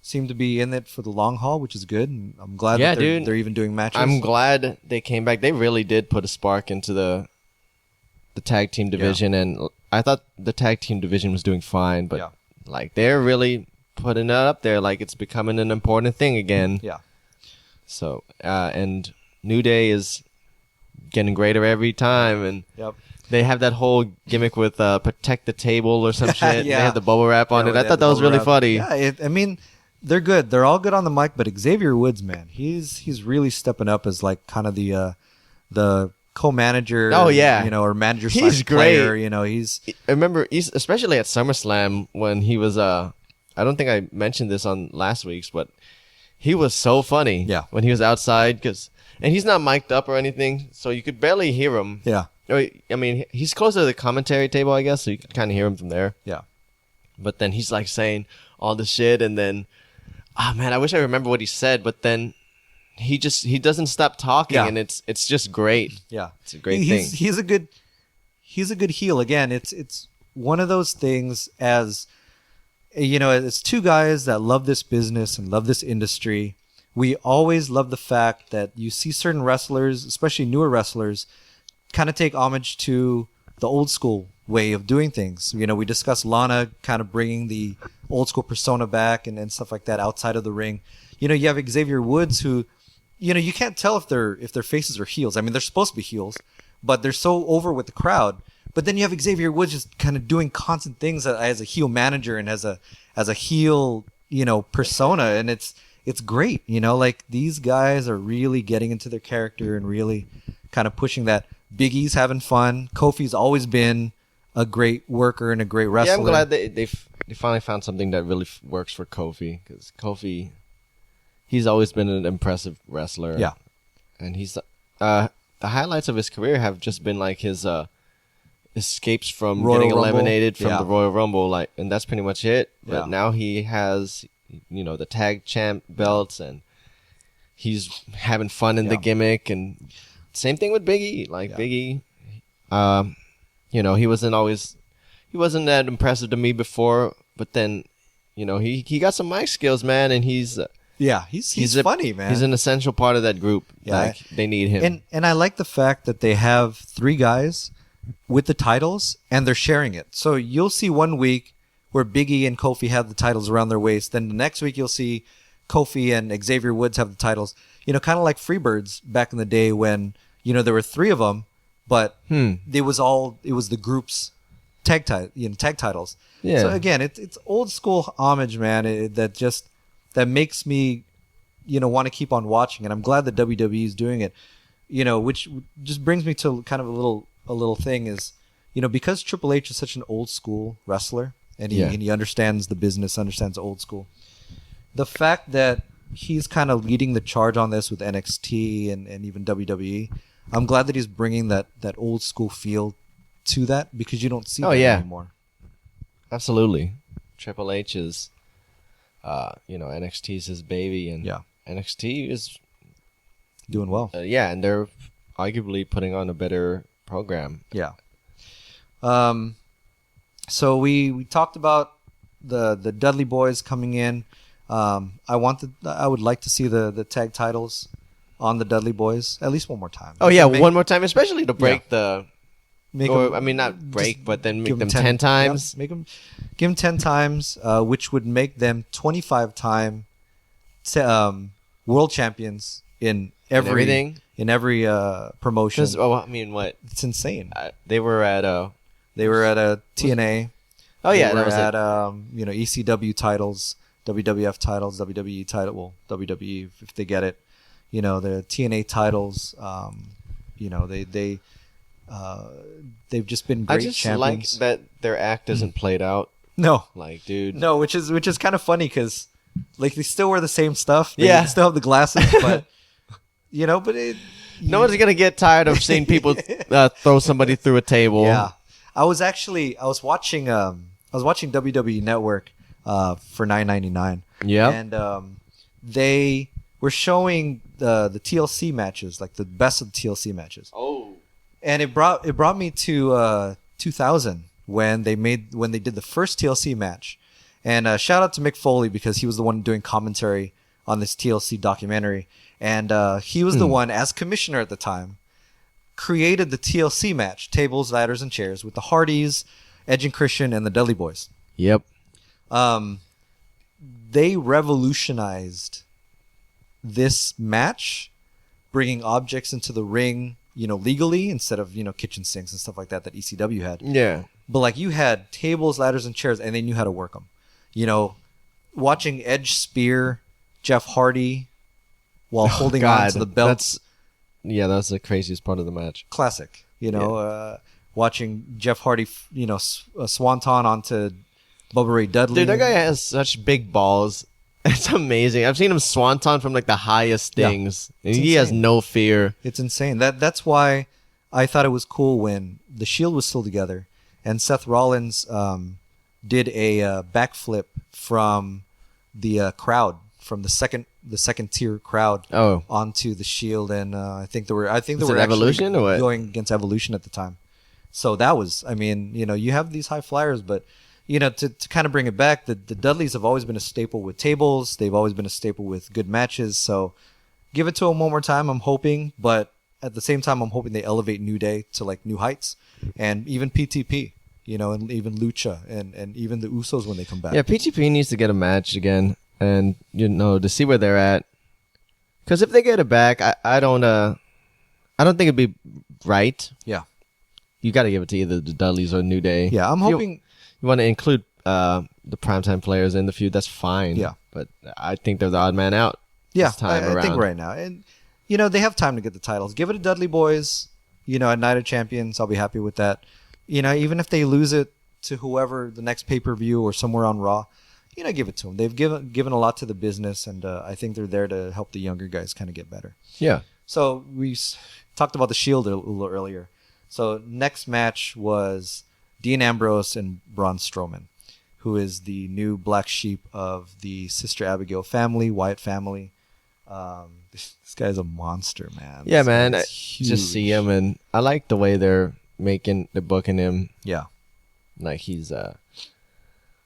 seem to be in it for the long haul, which is good. And I'm glad that they're even doing matches. I'm glad they came back. They really did put a spark into the tag team division, and I thought the tag team division was doing fine, but like they're really putting it up there, like it's becoming an important thing again. Yeah. So and New Day is getting greater every time, and they have that whole gimmick with protect the table or some shit. Yeah. They have the bubble wrap on it. I they thought that have was the really bubble wrap. funny. Yeah, they're good. They're all good on the mic, but Xavier Woods, man, he's really stepping up as like kind of the co-manager. Oh, yeah. Or manager. He's player. great. He's I remember, especially at SummerSlam when he was. I don't think I mentioned this on last week's, but he was so funny. Yeah. When he was outside, and he's not mic'd up or anything, so you could barely hear him. Yeah. I mean, he's close to the commentary table, I guess, so you can kind of hear him from there. Yeah. But then he's like saying all the shit, and then, man, I wish I remember what he said. But then he doesn't stop talking, Yeah. and it's just great. Yeah, it's a great thing. He's a good heel. Again, it's one of those things as it's two guys that love this business and love this industry. We always love the fact that you see certain wrestlers, especially newer wrestlers, kind of take homage to the old school way of doing things. We discussed Lana kind of bringing the old school persona back and stuff like that outside of the ring. You have Xavier Woods who, you can't tell if their faces are heels. I mean, they're supposed to be heels, but they're so over with the crowd. But then you have Xavier Woods just kind of doing constant things as a heel manager and as a heel, persona, and it's great. Like these guys are really getting into their character and really kind of pushing that. Big E's having fun. Kofi's always been a great worker and a great wrestler. Yeah, I'm glad they finally found something that really works for Kofi, because Kofi, he's always been an impressive wrestler. Yeah, and he's the highlights of his career have just been like his escapes from Royal getting Rumble. eliminated from Yeah. the Royal Rumble, and that's pretty much it. Yeah. But now he has, the tag champ belts, and he's having fun in the gimmick. And same thing with Big E. Big E, he wasn't that impressive to me before, but then, he got some mic skills, man, and he's funny, man. He's an essential part of that group. Yeah. They need him. And I like the fact that they have three guys with the titles and they're sharing it. So you'll see one week where Big E and Kofi have the titles around their waist. Then the next week you'll see Kofi and Xavier Woods have the titles. Kind of like Freebirds back in the day when, there were three of them, but it was the group's tag titles. Yeah. So again, it's old school homage, man. That makes me, want to keep on watching. And I'm glad that WWE is doing it, which just brings me to kind of a little thing is, because Triple H is such an old school wrestler and he understands the business, understands old school. The fact that he's kind of leading the charge on this with NXT and even WWE, I'm glad that he's bringing that old school feel to that, because you don't see that anymore. Absolutely. Triple H is, NXT is his baby, and NXT is doing well. And they're arguably putting on a better program. Yeah. So we talked about the Dudley Boys coming in. I would like to see the tag titles on the Dudley Boys at least one more time. Oh yeah, one more time, especially to break the. Not break, but then make them 10 times. Give them 10 times, which would make them 25-time world champions in every promotion. What? It's insane. They were at TNA. Oh yeah, they were that at was ECW titles, WWF titles, WWE title. Well, WWE if they get it. The TNA titles. They've just been great I just champions. like that their act isn't played out. No, dude. No, which is kind of funny because they still wear the same stuff. They still have the glasses, but no one's gonna get tired of seeing people throw somebody through a table. Yeah, I was watching WWE Network for $9.99. Yeah, and they were showing the TLC matches, like the best of the TLC matches. Oh. And it brought me to 2000 when they did the first TLC match, and shout out to Mick Foley because he was the one doing commentary on this TLC documentary, and he was the one, as commissioner at the time, created the TLC match, tables, ladders, and chairs, with the Hardys, Edge and Christian, and the Dudley Boys. Yep. They revolutionized this match, bringing objects into the ring, legally, instead of, kitchen sinks and stuff like that ECW had. Yeah. But you had tables, ladders, and chairs, and they knew how to work them. Watching Edge spear Jeff Hardy while holding on to the belts. Yeah, that was the craziest part of the match. Classic. Watching Jeff Hardy, swanton onto Bubba Ray Dudley. Dude, that guy has such big balls. It's amazing. I've seen him swanton from like the highest things. And he has no fear. It's insane. That's why I thought it was cool when the Shield was still together and Seth Rollins did a backflip from the crowd, from the second tier crowd onto the Shield, and I think there were Evolution or what? Going against Evolution at the time. So that was, you have these high flyers, but to kind of bring it back, the Dudleys have always been a staple with tables. They've always been a staple with good matches. So give it to them one more time, I'm hoping. But at the same time, I'm hoping they elevate New Day to like new heights. And even PTP, and even Lucha and even the Usos when they come back. Yeah, PTP needs to get a match again. And, to see where they're at. Because if they get it back, I don't think it'd be right. Yeah. You got to give it to either the Dudleys or New Day. Yeah, I'm hoping... You want to include the primetime players in the feud, that's fine. Yeah. But I think they're the odd man out this time around. I think right now. And, they have time to get the titles. Give it to Dudley Boys, at Night of Champions. I'll be happy with that. Even if they lose it to whoever, the next pay-per-view or somewhere on Raw, give it to them. They've given a lot to the business, and I think they're there to help the younger guys kind of get better. Yeah. So we talked about the Shield a little earlier. So next match was Dean Ambrose and Braun Strowman, who is the new black sheep of the Sister Abigail family, Wyatt family. This guy's a monster, man. Yeah, man. I just see him, and I like the way they're booking him. Yeah. Like he's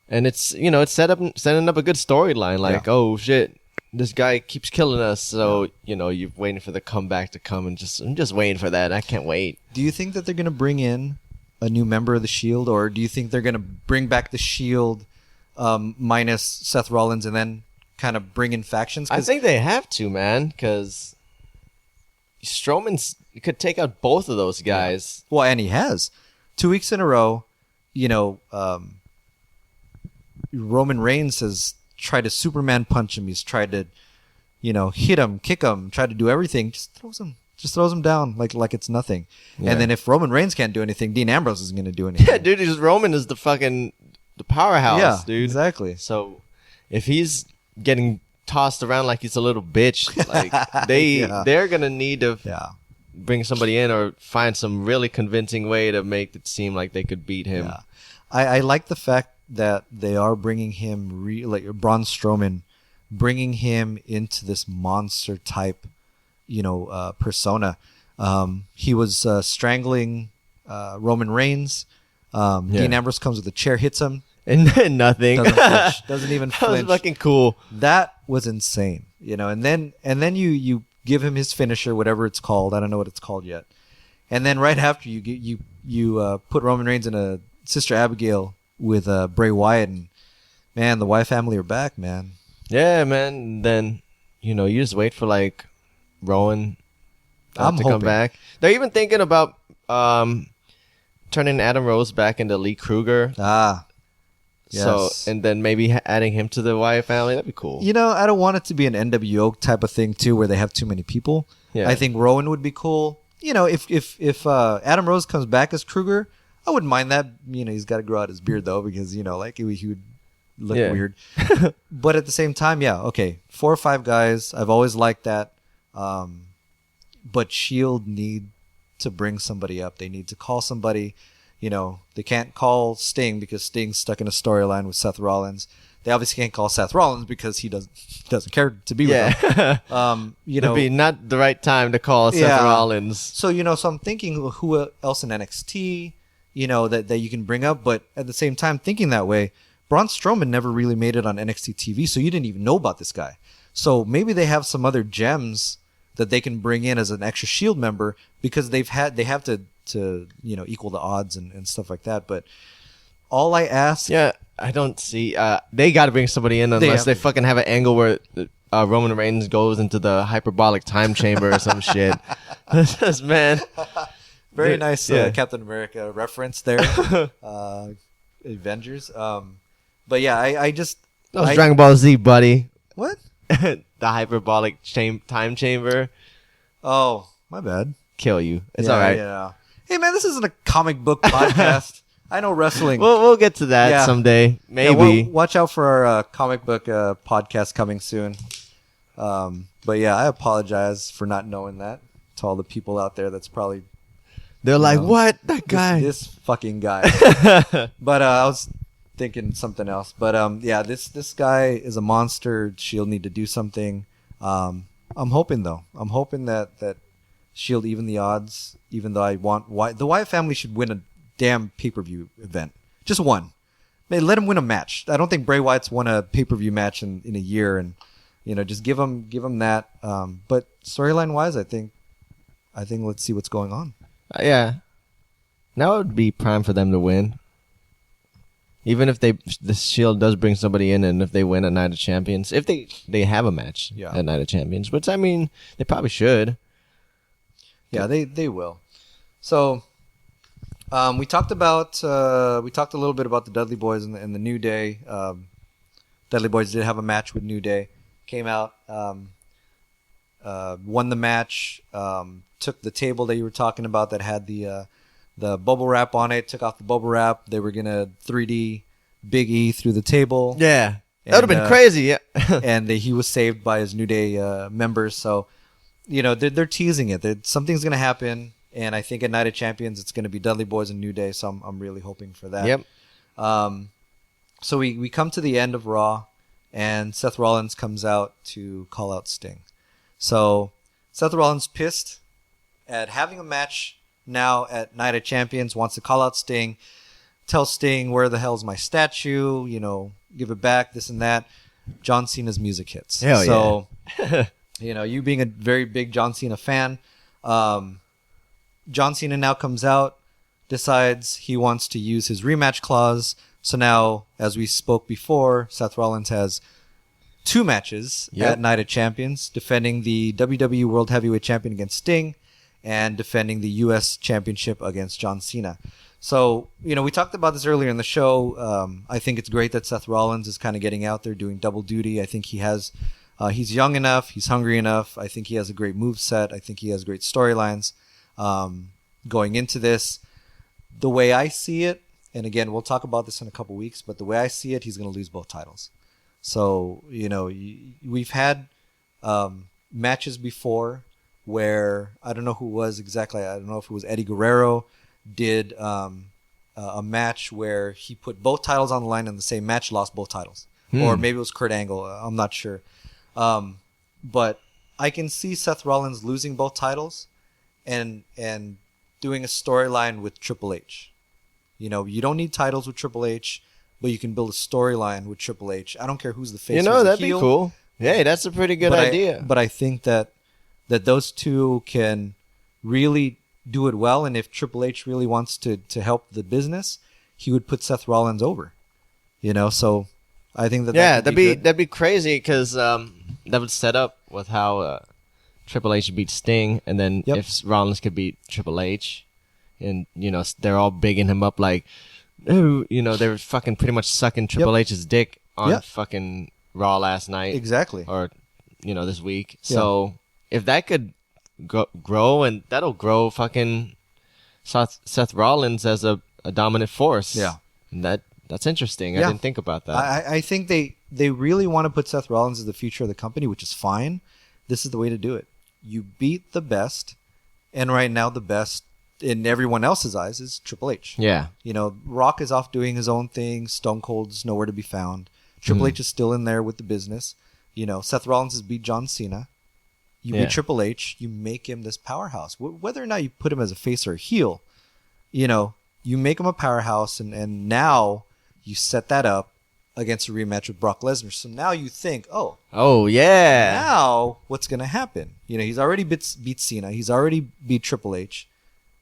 and it's it's setting up a good storyline. Like, oh shit, this guy keeps killing us. So you're waiting for the comeback to come, and I'm just waiting for that. I can't wait. Do you think that they're gonna bring in a new member of the Shield, or do you think they're gonna bring back the Shield minus Seth Rollins and then kind of bring in factions? I think they have to, man, because Strowman could take out both of those guys. Yeah. Well, and he has 2 weeks in a row. Roman Reigns has tried to Superman punch him. He's tried to, hit him, kick him, try to do everything. Just throws him down like it's nothing. Yeah. And then if Roman Reigns can't do anything, Dean Ambrose isn't going to do anything. Yeah, dude, Roman is the powerhouse, dude. Exactly. So if he's getting tossed around like he's a little bitch, like they're going to need to bring somebody in or find some really convincing way to make it seem like they could beat him. Yeah. I like the fact that they are bringing him, Braun Strowman, bringing him into this monster type, persona. He was strangling Roman Reigns. Dean Ambrose comes with a chair, hits him, and nothing. Doesn't even flinch. That was fucking cool. That was insane, And then you give him his finisher, whatever it's called. I don't know what it's called yet. And then right after you put Roman Reigns in a Sister Abigail with Bray Wyatt, and man, the Wyatt family are back, man. Yeah, man. Then you just wait for like Rowan to come back. They're even thinking about turning Adam Rose back into Lee Kruger. Yes. So and then maybe adding him to the Wyatt family. That'd be cool. I don't want it to be an NWO type of thing too, where they have too many people. Yeah. I think Rowan would be cool. If Adam Rose comes back as Kruger, I wouldn't mind that. He's got to grow out his beard though, because he would look weird. But at the same time, 4 or 5 guys. I've always liked that. But Shield need to bring somebody up. They need to call somebody. They can't call Sting because Sting's stuck in a storyline with Seth Rollins. They obviously can't call Seth Rollins because he doesn't care to be with them. It'd be not the right time to call Seth Rollins. So so I'm thinking who else in NXT, that you can bring up, but at the same time thinking that way, Braun Strowman never really made it on NXT TV, so you didn't even know about this guy. So maybe they have some other gems that they can bring in as an extra Shield member, because they have to equal the odds and stuff like that. But all I ask, I don't see. They got to bring somebody in unless they fucking have an angle where Roman Reigns goes into the hyperbolic time chamber or some shit. Man. Very nice Captain America reference there. Avengers. But I just... That was Dragon Ball Z, buddy. What? The hyperbolic time chamber. Oh, My bad. kill you. It's Yeah, all right. Yeah. Hey, man, this isn't a comic book podcast. I know wrestling. We'll get to that Yeah. someday. Yeah, Maybe. watch out for our comic book podcast coming soon. But yeah, I apologize for not knowing that to all the people out there. That's probably They're like, know, what? That guy. this fucking guy. But I was thinking something else. But yeah, this guy is a monster. Shield need to do something. I'm hoping though. I'm hoping that Shield even the odds. Even though I want the Wyatt family should win a damn pay-per-view event, just one. Man, let him win a match. I don't think Bray Wyatt's won a pay-per-view match in a year, and just give him that. But storyline wise, I think let's see what's going on. Yeah. Now would be prime for them to win. Even if the Shield does bring somebody in, and if they win at Night of Champions, if they have a match at Night of Champions, which I mean they probably should. Yeah, they will. So we talked a little bit about the Dudley Boys and the New Day. Dudley Boys did have a match with New Day. Came out, won the match. Took the table that you were talking about that had the bubble wrap on it. Took off the bubble wrap. They were gonna 3D Big E through the table. Yeah, that would have been crazy. Yeah, and he was saved by his New Day members. So they're teasing it. Something's gonna happen. And I think at Night of Champions, it's going to be Dudley Boys and New Day. So I'm really hoping for that. Yep. So we come to the end of Raw, and Seth Rollins comes out to call out Sting. So Seth Rollins pissed at having a match now at Night of Champions, wants to call out Sting, tell Sting, where the hell's my statue? Give it back, this and that. John Cena's music hits. Hell yeah. You being a very big John Cena fan, John Cena now comes out, decides he wants to use his rematch clause. So now, as we spoke before, Seth Rollins has 2 matches at Night of Champions, defending the WWE World Heavyweight Champion against Sting and defending the U.S. Championship against John Cena. So, we talked about this earlier in the show. I think it's great that Seth Rollins is kind of getting out there doing double duty. I think he has, he's young enough, he's hungry enough. I think he has a great moveset. I think he has great storylines. Going into this, the way I see it, and again, we'll talk about this in a couple weeks, but the way I see it, he's going to lose both titles. So, we've had matches before where, I don't know who it was exactly, I don't know if it was Eddie Guerrero, did a match where he put both titles on the line in the same match, lost both titles. Or maybe it was Kurt Angle, I'm not sure. But I can see Seth Rollins losing both titles and doing a storyline with Triple H. You don't need titles with Triple H, but you can build a storyline with Triple H. I don't care who's the face. That'd be cool. Hey, that's a pretty good idea. But I think that those two can really do it well, and if Triple H really wants to help the business, he would put Seth Rollins over. So I think that'd be crazy because that would set up with how Triple H beat Sting, and then if Rollins could beat Triple H, and they're all bigging him up like, they're fucking pretty much sucking Triple H's dick on fucking Raw last night, exactly, or this week. So if that could grow, and that'll grow fucking Seth Rollins as a dominant force. Yeah, and that's interesting. I didn't think about that. I think they really want to put Seth Rollins as the future of the company, which is fine. This is the way to do it. You beat the best, and right now the best in everyone else's eyes is Triple H. Yeah. Rock is off doing his own thing. Stone Cold's nowhere to be found. Triple H is still in there with the business. Seth Rollins has beat John Cena. You beat Triple H. You make him this powerhouse. Whether or not you put him as a face or a heel, you make him a powerhouse, and now you set that up against a rematch with Brock Lesnar. So now you think, now what's going to happen? He's already beat Cena. He's already beat Triple H.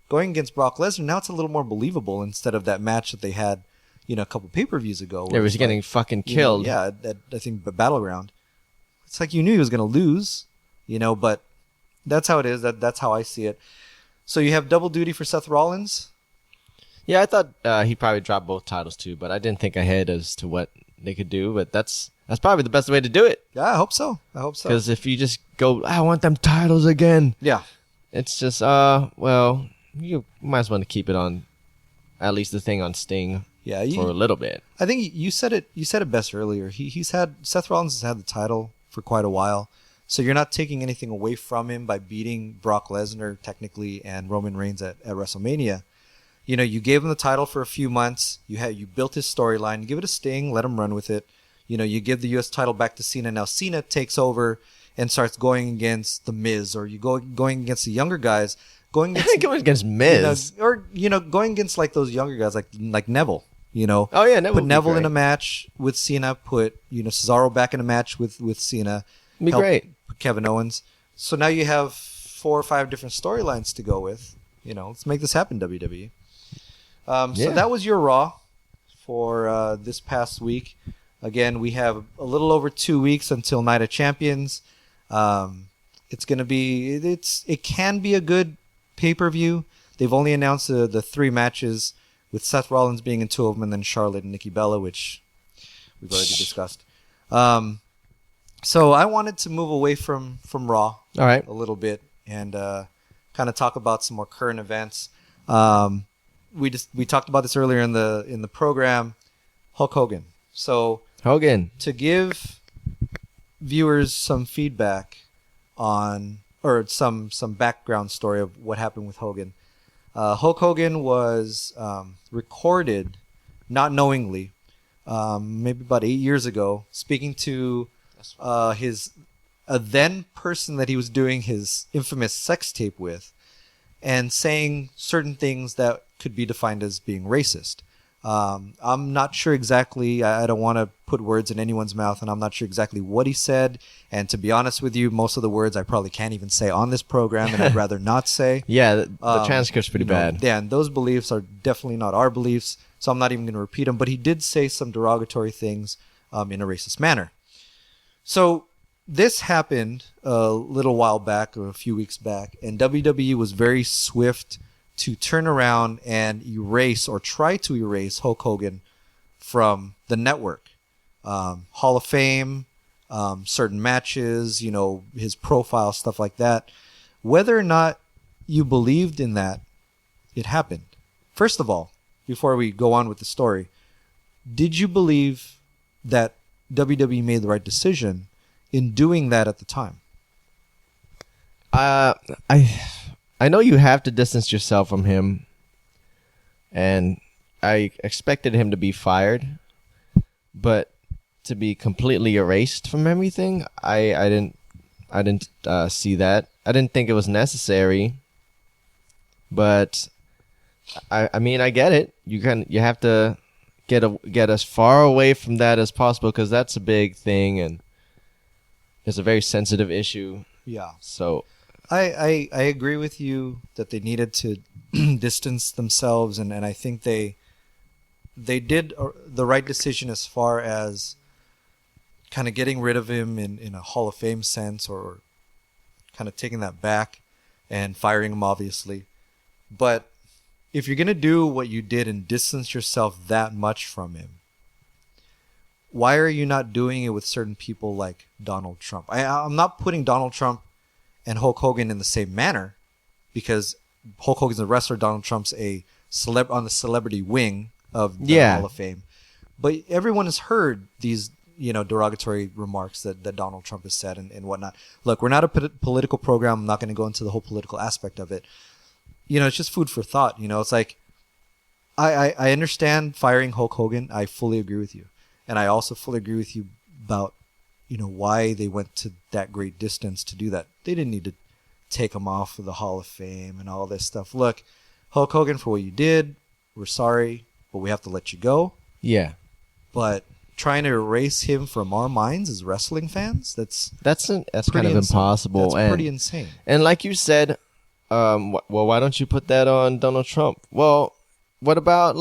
Going against Brock Lesnar, now it's a little more believable instead of that match that they had, a couple pay-per-views ago. It was getting fucking killed. At I think, Battleground. It's like you knew he was going to lose, but that's how it is. That's how I see it. So you have double duty for Seth Rollins. Yeah, I thought he probably dropped both titles too, but I didn't think ahead as to what they could do. But that's probably the best way to do it. Yeah, I hope so. Because if you just go, I want them titles again. Yeah. It's just well, you might as well keep it on at least the thing on Sting Yeah, for a little bit. I think you said it. You said it best earlier. Seth Rollins has had the title for quite a while, so you're not taking anything away from him by beating Brock Lesnar technically and Roman Reigns at WrestleMania. You know, you gave him the title for a few months. You built his storyline. You give it a Sting, let him run with it. You know, you give the U.S. title back to Cena. Now Cena takes over and starts going against the Miz, or you going against the younger guys, going against Miz, going against like those younger guys like Neville. You know, oh yeah, Neville put Neville in a match with Cena. Put Cesaro back in a match with Cena. Be great. Kevin Owens. So now you have 4 or 5 different storylines to go with. You know, let's make this happen, WWE. So that was your Raw for this past week. Again, we have a little over 2 weeks until Night of Champions. It can be a good pay-per-view. They've only announced the 3 matches, with Seth Rollins being in 2 of them, and then Charlotte and Nikki Bella, which we've already discussed. So I wanted to move away from Raw a little bit and kind of talk about some more current events. We talked about this earlier in the program. Hulk Hogan. So Hogan, to give viewers some feedback on, or some background story of what happened with Hogan. Hulk Hogan was recorded, not knowingly, maybe about 8 years ago, speaking to a then person that he was doing his infamous sex tape with, and saying certain things that could be defined as being racist. I'm not sure exactly. I don't want to put words in anyone's mouth, and I'm not sure exactly what he said. And to be honest with you, most of the words I probably can't even say on this program, and I'd rather not say. Yeah, the transcript's pretty bad. Yeah, and those beliefs are definitely not our beliefs, so I'm not even going to repeat them. But he did say some derogatory things in a racist manner. So this happened a little while back, or a few weeks back, and WWE was very swift to turn around and erase, or try to erase, Hulk Hogan from the network. Hall of Fame, certain matches, his profile, stuff like that. Whether or not you believed in that, it happened. First of all, before we go on with the story, did you believe that WWE made the right decision in doing that at the time? I know you have to distance yourself from him, and I expected him to be fired, but to be completely erased from everything, I didn't see that. I didn't think it was necessary, but I mean, I get it. You have to get as far away from that as possible, because that's a big thing and it's a very sensitive issue. Yeah. So I agree with you that they needed to distance themselves, and I think they did the right decision as far as kind of getting rid of him in a Hall of Fame sense, or kind of taking that back and firing him, obviously. But if you're going to do what you did and distance yourself that much from him, why are you not doing it with certain people like Donald Trump? I'm not putting Donald Trump and Hulk Hogan in the same manner, because Hulk Hogan's a wrestler, Donald Trump's a on the celebrity wing of the Hall of Fame. But everyone has heard these, derogatory remarks that Donald Trump has said and whatnot. Look, we're not a political program. I'm not going to go into the whole political aspect of it. It's just food for thought. It's like, I understand firing Hulk Hogan. I fully agree with you. And I also fully agree with you about, why they went to that great distance to do that. They didn't need to take him off of the Hall of Fame and all this stuff. Look, Hulk Hogan, for what you did, we're sorry, but we have to let you go. Yeah. But trying to erase him from our minds as wrestling fans, that's kind of impossible. That's pretty insane. And like you said, well, why don't you put that on Donald Trump? Well, what about,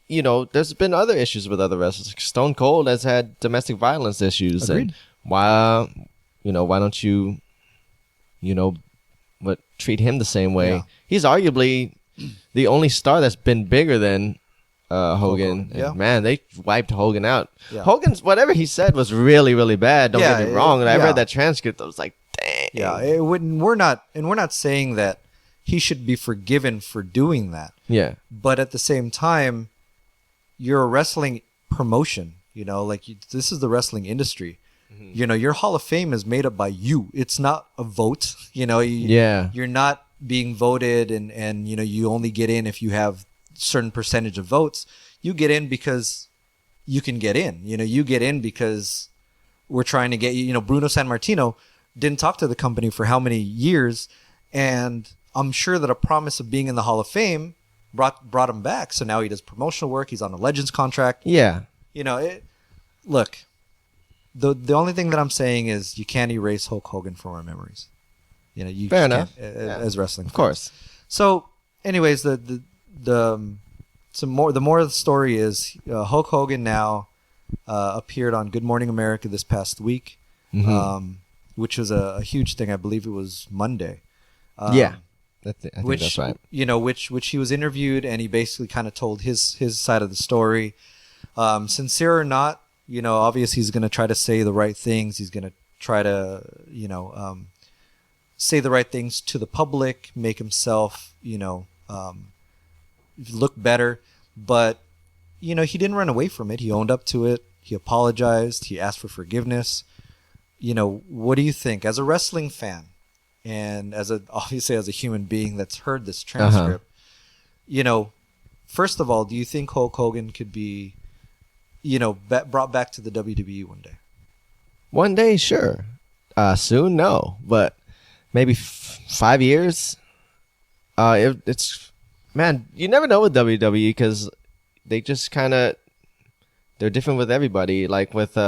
there's been other issues with other wrestlers. Stone Cold has had domestic violence issues. Agreed. And why don't you, treat him the same way? Yeah. He's arguably the only star that's been bigger than Hogan. Yeah. Man, they wiped Hogan out. Yeah. Hogan's, whatever he said was really, really bad. Don't get me wrong. And I read that transcript. I was like, dang. Yeah, we're not saying that he should be forgiven for doing that. Yeah. But at the same time, you're a wrestling promotion, like this is the wrestling industry. Your Hall of Fame is made up by you. It's not a vote. You're not being voted and you only get in if you have certain percentage of votes. You get in because you can get in. You get in because we're trying to get you. Bruno Sammartino didn't talk to the company for how many years, and I'm sure that a promise of being in the Hall of Fame brought him back. So now he does promotional work. He's on a Legends contract. Yeah. Look, the only thing that I'm saying is you can't erase Hulk Hogan from our memories. You Fair just enough. can't, as wrestling, Of course. So, anyways, the more of the story is Hulk Hogan now appeared on Good Morning America this past week, which was a huge thing. I believe it was Monday. Yeah. I think that's right. Which he was interviewed, and he basically kind of told his side of the story. Sincere or not, obviously he's going to try to say the right things. He's going to try to, say the right things to the public, make himself, look better. But, he didn't run away from it. He owned up to it. He apologized. He asked for forgiveness. What do you think as a wrestling fan? And obviously as a human being that's heard this transcript, first of all, do you think Hulk Hogan could be, brought back to the WWE one day? One day, sure. Soon, no. But maybe 5 years. It's man, you never know with WWE because they just they're different with everybody. Like with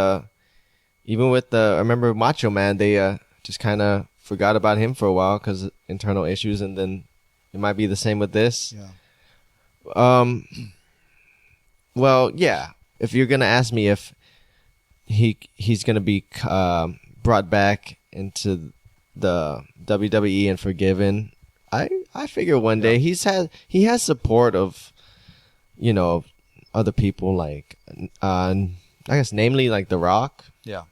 even with I remember Macho Man, they just kind of forgot about him for a while because internal issues, and then it might be the same with this. Yeah. Well, yeah. If you're gonna ask me if he's gonna be brought back into the WWE and forgiven, I figure one day he has support of, other people like I guess namely like The Rock. Yeah.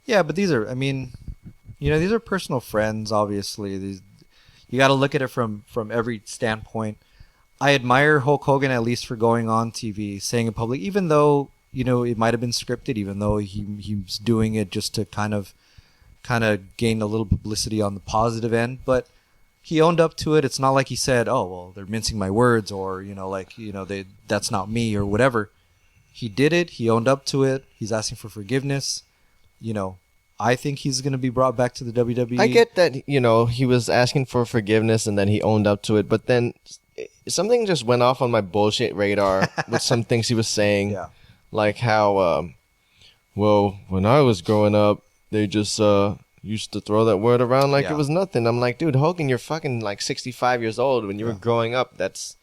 Yeah, but these are these are personal friends, obviously. You got to look at it from every standpoint. I admire Hulk Hogan at least for going on TV, saying in public, even though, it might have been scripted, even though he's doing it just to kind of gain a little publicity on the positive end, but he owned up to it. It's not like he said, "Oh, well, they're mincing my words," or that's not me or whatever. He did it. He owned up to it. He's asking for forgiveness. I think he's going to be brought back to the WWE. I get that, he was asking for forgiveness and then he owned up to it, but then something just went off on my bullshit radar with some things he was saying. Yeah. Like how, well, when I was growing up, they just used to throw that word around like it was nothing. I'm like, dude, Hogan, you're fucking like 65 years old. When you were growing up, that's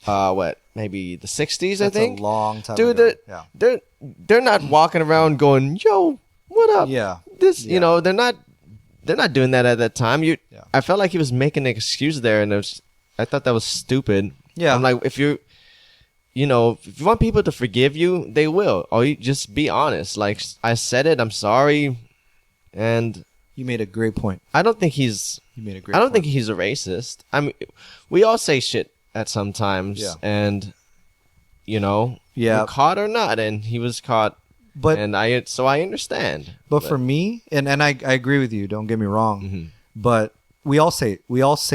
maybe the 60s, I think? That's a long time dude, ago. They're not walking around going, yo, what up? Yeah. They're not doing that at that time. I felt like he was making an excuse there, and I thought that was stupid. Yeah. I'm like, if you want people to forgive you, they will. Or you just be honest. Like, I said it, I'm sorry, and You made a great point. I don't think he's point. I don't think he's a racist. I mean, we all say shit at some times, and we're caught or not, and he was caught. But I understand. But for me, and I agree with you. Don't get me wrong. But we all say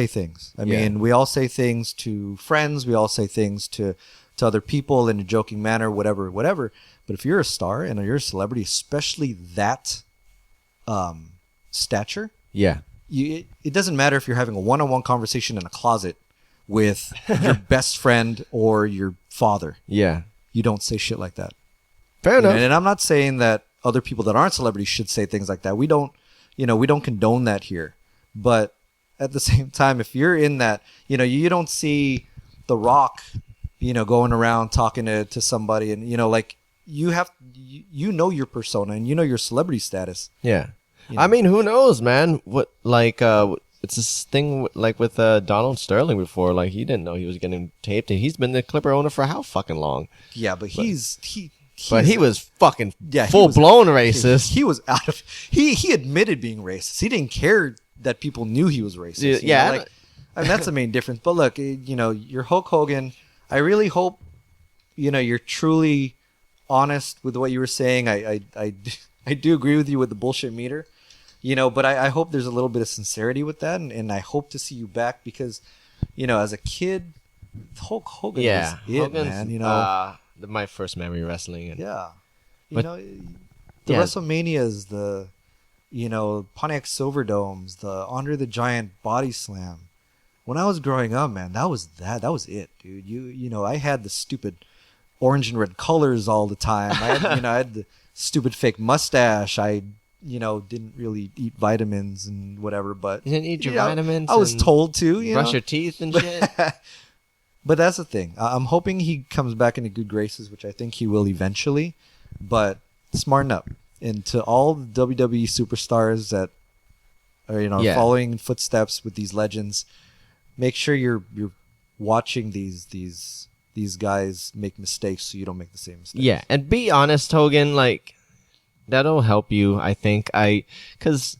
things. I mean, we all say things to friends. We all say things to other people in a joking manner, whatever. But if you're a star and you're a celebrity, especially that stature, it doesn't matter if you're having a one-on-one conversation in a closet with your best friend or your father. Yeah. You don't say shit like that. Fair enough. And I'm not saying that other people that aren't celebrities should say things like that. We don't condone that here. But at the same time, if you're in that, you don't see The Rock, going around talking to somebody, and you have your persona and your celebrity status. Yeah. I mean, who knows, man? What it's this thing like with Donald Sterling before. Like, he didn't know he was getting taped, and he's been the Clipper owner for how fucking long? Yeah, but he was fucking full-blown racist. He was he admitted being racist. He didn't care that people knew he was racist. I mean, that's the main difference. But look, you're Hulk Hogan. I really hope, you're truly honest with what you were saying. I do agree with you with the bullshit meter, but I hope there's a little bit of sincerity with that. And I hope to see you back because, as a kid, Hulk Hogan was it, Hogan's, man. My first memory wrestling. Yeah. But- The WrestleManias, the, Pontiac Silverdomes, the Andre the Giant Body Slam. When I was growing up, man, that was it, dude. I had the stupid orange and red colors all the time. I had the stupid fake mustache. I, didn't really eat vitamins and whatever, but You didn't eat your vitamins? I was and told to, brush your teeth and shit? But that's the thing. I'm hoping he comes back into good graces, which I think he will eventually. But smarten up. And to all the WWE superstars that are following footsteps with these legends, make sure you're watching these guys make mistakes so you don't make the same mistakes. Yeah, and be honest, Hogan. Like, that'll help you, I think. Because,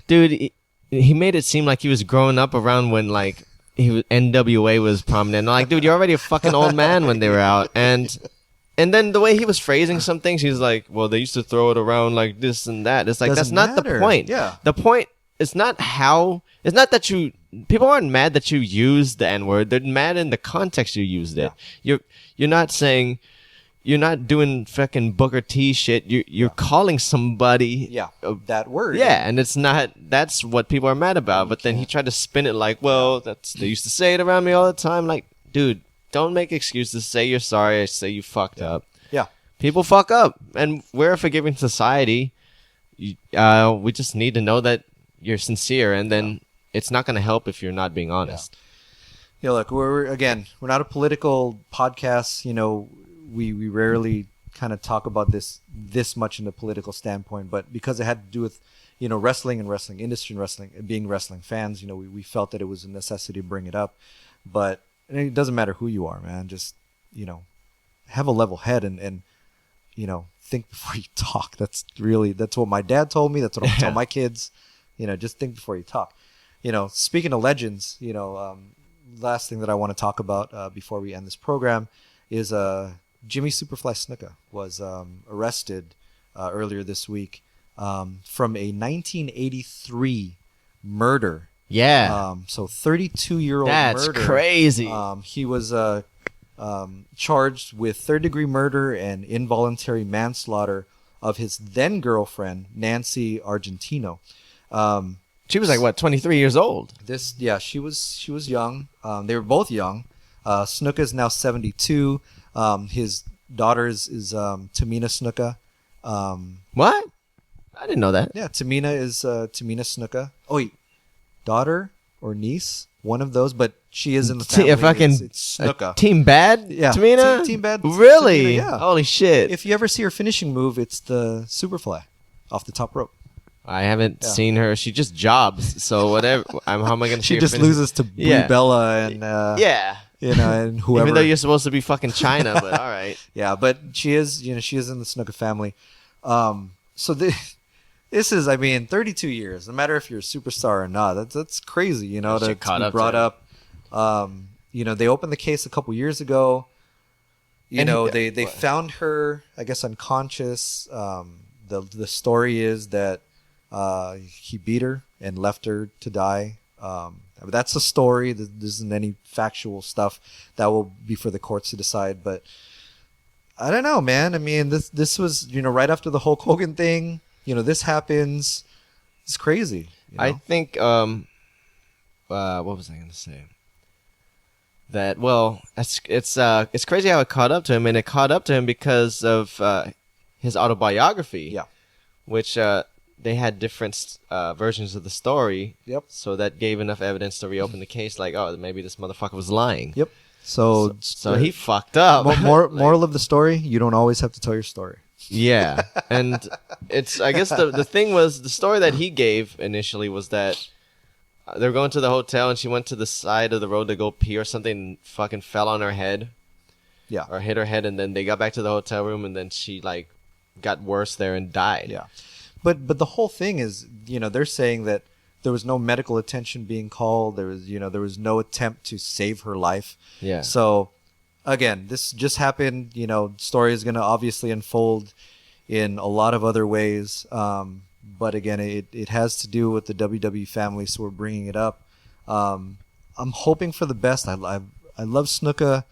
dude, he made it seem like he was growing up around when, like, NWA was prominent. Like, dude, you're already a fucking old man when they were out. And then the way he was phrasing some things, he's like, well, they used to throw it around like this and that. It's like, that's not the point. Yeah. The point is not that people aren't mad that you used the N-word. They're mad in the context you used it. Yeah. You're not saying, you're not doing fucking Booker T shit. You're calling somebody. Yeah. That word. Yeah. And it's not, that's what people are mad about. But then he tried to spin it like, well, they used to say it around me all the time. Like, dude, don't make excuses. Say you're sorry. Say you fucked up. Yeah. People fuck up. And we're a forgiving society. We just need to know that you're sincere. And then it's not going to help if you're not being honest. Yeah, look, we're not a political podcast. We rarely kind of talk about this much in the political standpoint. But because it had to do with, wrestling and wrestling industry and being wrestling fans, we felt that it was a necessity to bring it up. But it doesn't matter who you are, man. Just, have a level head and think before you talk. That's what my dad told me. That's what I tell my kids. Just think before you talk. Speaking of legends, last thing that I want to talk about before we end this program is Jimmy Superfly Snuka was arrested earlier this week from a 1983 murder. Yeah. So 32-year-old That's murder. crazy. He was charged with third-degree murder and involuntary manslaughter of his then girlfriend Nancy Argentino. She was like what, 23 years old? She was young. They were both young. Snuka is now 72. His daughter is Tamina Snuka. What? I didn't know that. Yeah, Tamina is Tamina Snuka. Oh wait, daughter or niece, one of those, but she is in the family. It's Snuka. Team Bad? Yeah, Tamina? Team Bad. Really? Tamina, yeah. Holy shit. If you ever see her finishing move, it's the Superfly off the top rope. I haven't seen her. She just jobs. So whatever. How am I going to see She her just finish? loses to Brie Bella and and whoever. Even though you're supposed to be fucking China, but all right. Yeah, but she is in the Snuka family. So this is, 32 years. No matter if you're a superstar or not, that's crazy. To be brought up. They opened the case a couple years ago. They found her, I guess, unconscious. The story is that he beat her and left her to die. That's the story. There isn't any factual stuff that will be for the courts to decide. But I don't know, man. This was right after the Hulk Hogan thing. This happens. It's crazy. I think. What was I going to say? That it's crazy how it caught up to him, and it caught up to him because of his autobiography. Yeah. Which they had different versions of the story. Yep. So that gave enough evidence to reopen the case. Like, oh, maybe this motherfucker was lying. Yep. So he fucked up. Moral of the story: you don't always have to tell your story. Yeah, and I guess the thing was, the story that he gave initially was that they were going to the hotel and she went to the side of the road to go pee or something and fucking fell on her head. Yeah. Or hit her head, and then they got back to the hotel room and then she got worse there and died. Yeah. But the whole thing is, they're saying that there was no medical attention being called. There was no attempt to save her life. Yeah. So again, this just happened. Story is going to obviously unfold in a lot of other ways. But again, it has to do with the WWE family, so we're bringing it up. I'm hoping for the best. I love Snuka.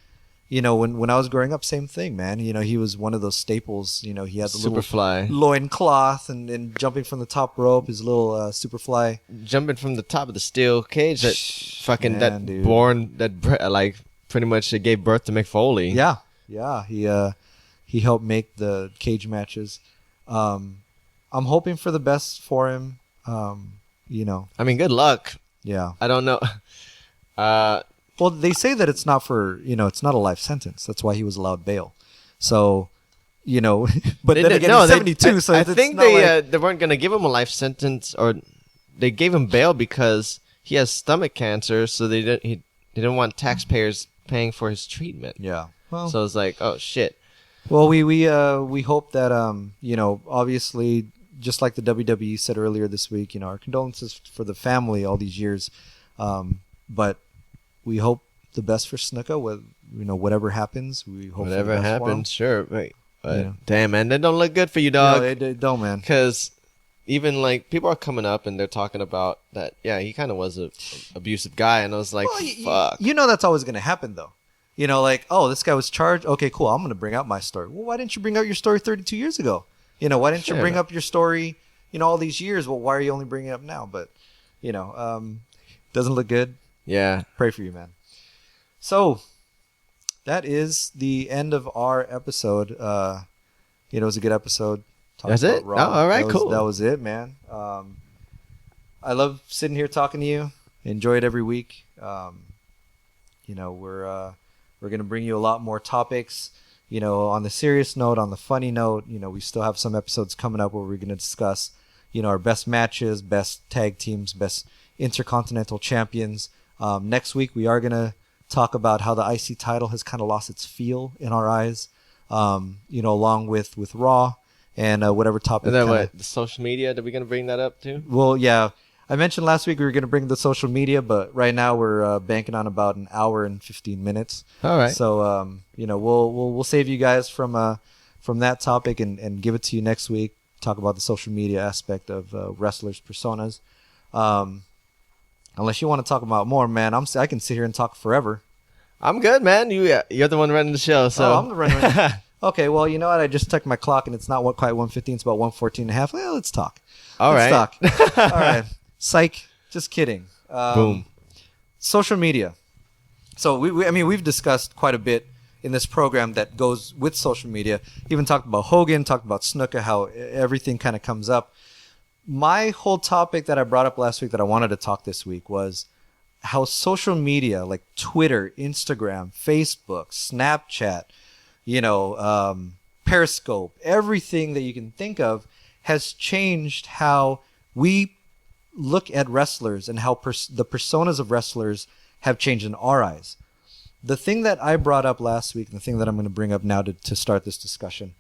When I was growing up, same thing, man. He was one of those staples. He had the little Superfly loincloth and jumping from the top rope, his little Superfly. jumping from the top of the steel cage that fucking Man, dude. pretty much gave birth to Mick Foley. Yeah. He helped make the cage matches. I'm hoping for the best for him. I mean, good luck. Yeah. I don't know. Well, they say that it's not it's not a life sentence. That's why he was allowed bail. So, but then again, he's 72. So I it's think not like, they weren't gonna give him a life sentence, or they gave him bail because he has stomach cancer. So they didn't want taxpayers paying for his treatment. yeah. Well, So it's like, oh shit. Well, we hope that obviously, just like the WWE said earlier this week, our condolences for the family all these years, but we hope the best for Snuka. With whatever happens, we hope Whatever for the best happens, sure. Right. But Yeah. damn, man, that don't look good for you, dog. No, they don't, man. Because even like people are coming up and they're talking about that. Yeah, he kind of was a abusive guy, and I was like, Well, fuck. that's always going to happen, though. Like, oh, this guy was charged. Okay, cool. I'm going to bring out my story. Well, why didn't you bring out your story 32 years ago? Why didn't you Fair bring enough. up your story, all these years? Well, why are you only bringing it up now? But, doesn't look good. Yeah. Pray for you, man. So, that is the end of our episode. It was a good episode. Talking That's about it? Raw. Oh, all right, cool. That was it, man. I love sitting here talking to you. Enjoy it every week. We're going to bring you a lot more topics, on the serious note, on the funny note. We still have some episodes coming up where we're going to discuss, our best matches, best tag teams, best intercontinental champions. Next week, we are going to talk about how the IC title has kind of lost its feel in our eyes, along with Raw and whatever topic. And then kinda- what? The social media? Are we gonna bring that up too? Well, yeah. I mentioned last week we were going to bring the social media, but right now we're banking on about an hour and 15 minutes. All right. So, we'll save you guys from that topic and give it to you next week. Talk about the social media aspect of wrestlers' personas. Unless you want to talk about more, man, I can sit here and talk forever. I'm good, man. You're the one running the show, so Oh, I'm the runner. Okay, well, you know what? I just checked my clock, and it's not quite 1:15. It's about 1:14 and a half. Well, let's talk. All Let's right. talk. All right. Psych. Just kidding. Boom. Social media. So we've discussed quite a bit in this program that goes with social media. Even talked about Hogan, talked about Snuka, how everything kind of comes up. My whole topic that I brought up last week that I wanted to talk this week was how social media, like Twitter, Instagram, Facebook, Snapchat, Periscope, everything that you can think of has changed how we look at wrestlers and how the personas of wrestlers have changed in our eyes. The thing that I brought up last week, and the thing that I'm going to bring up now to start this discussion,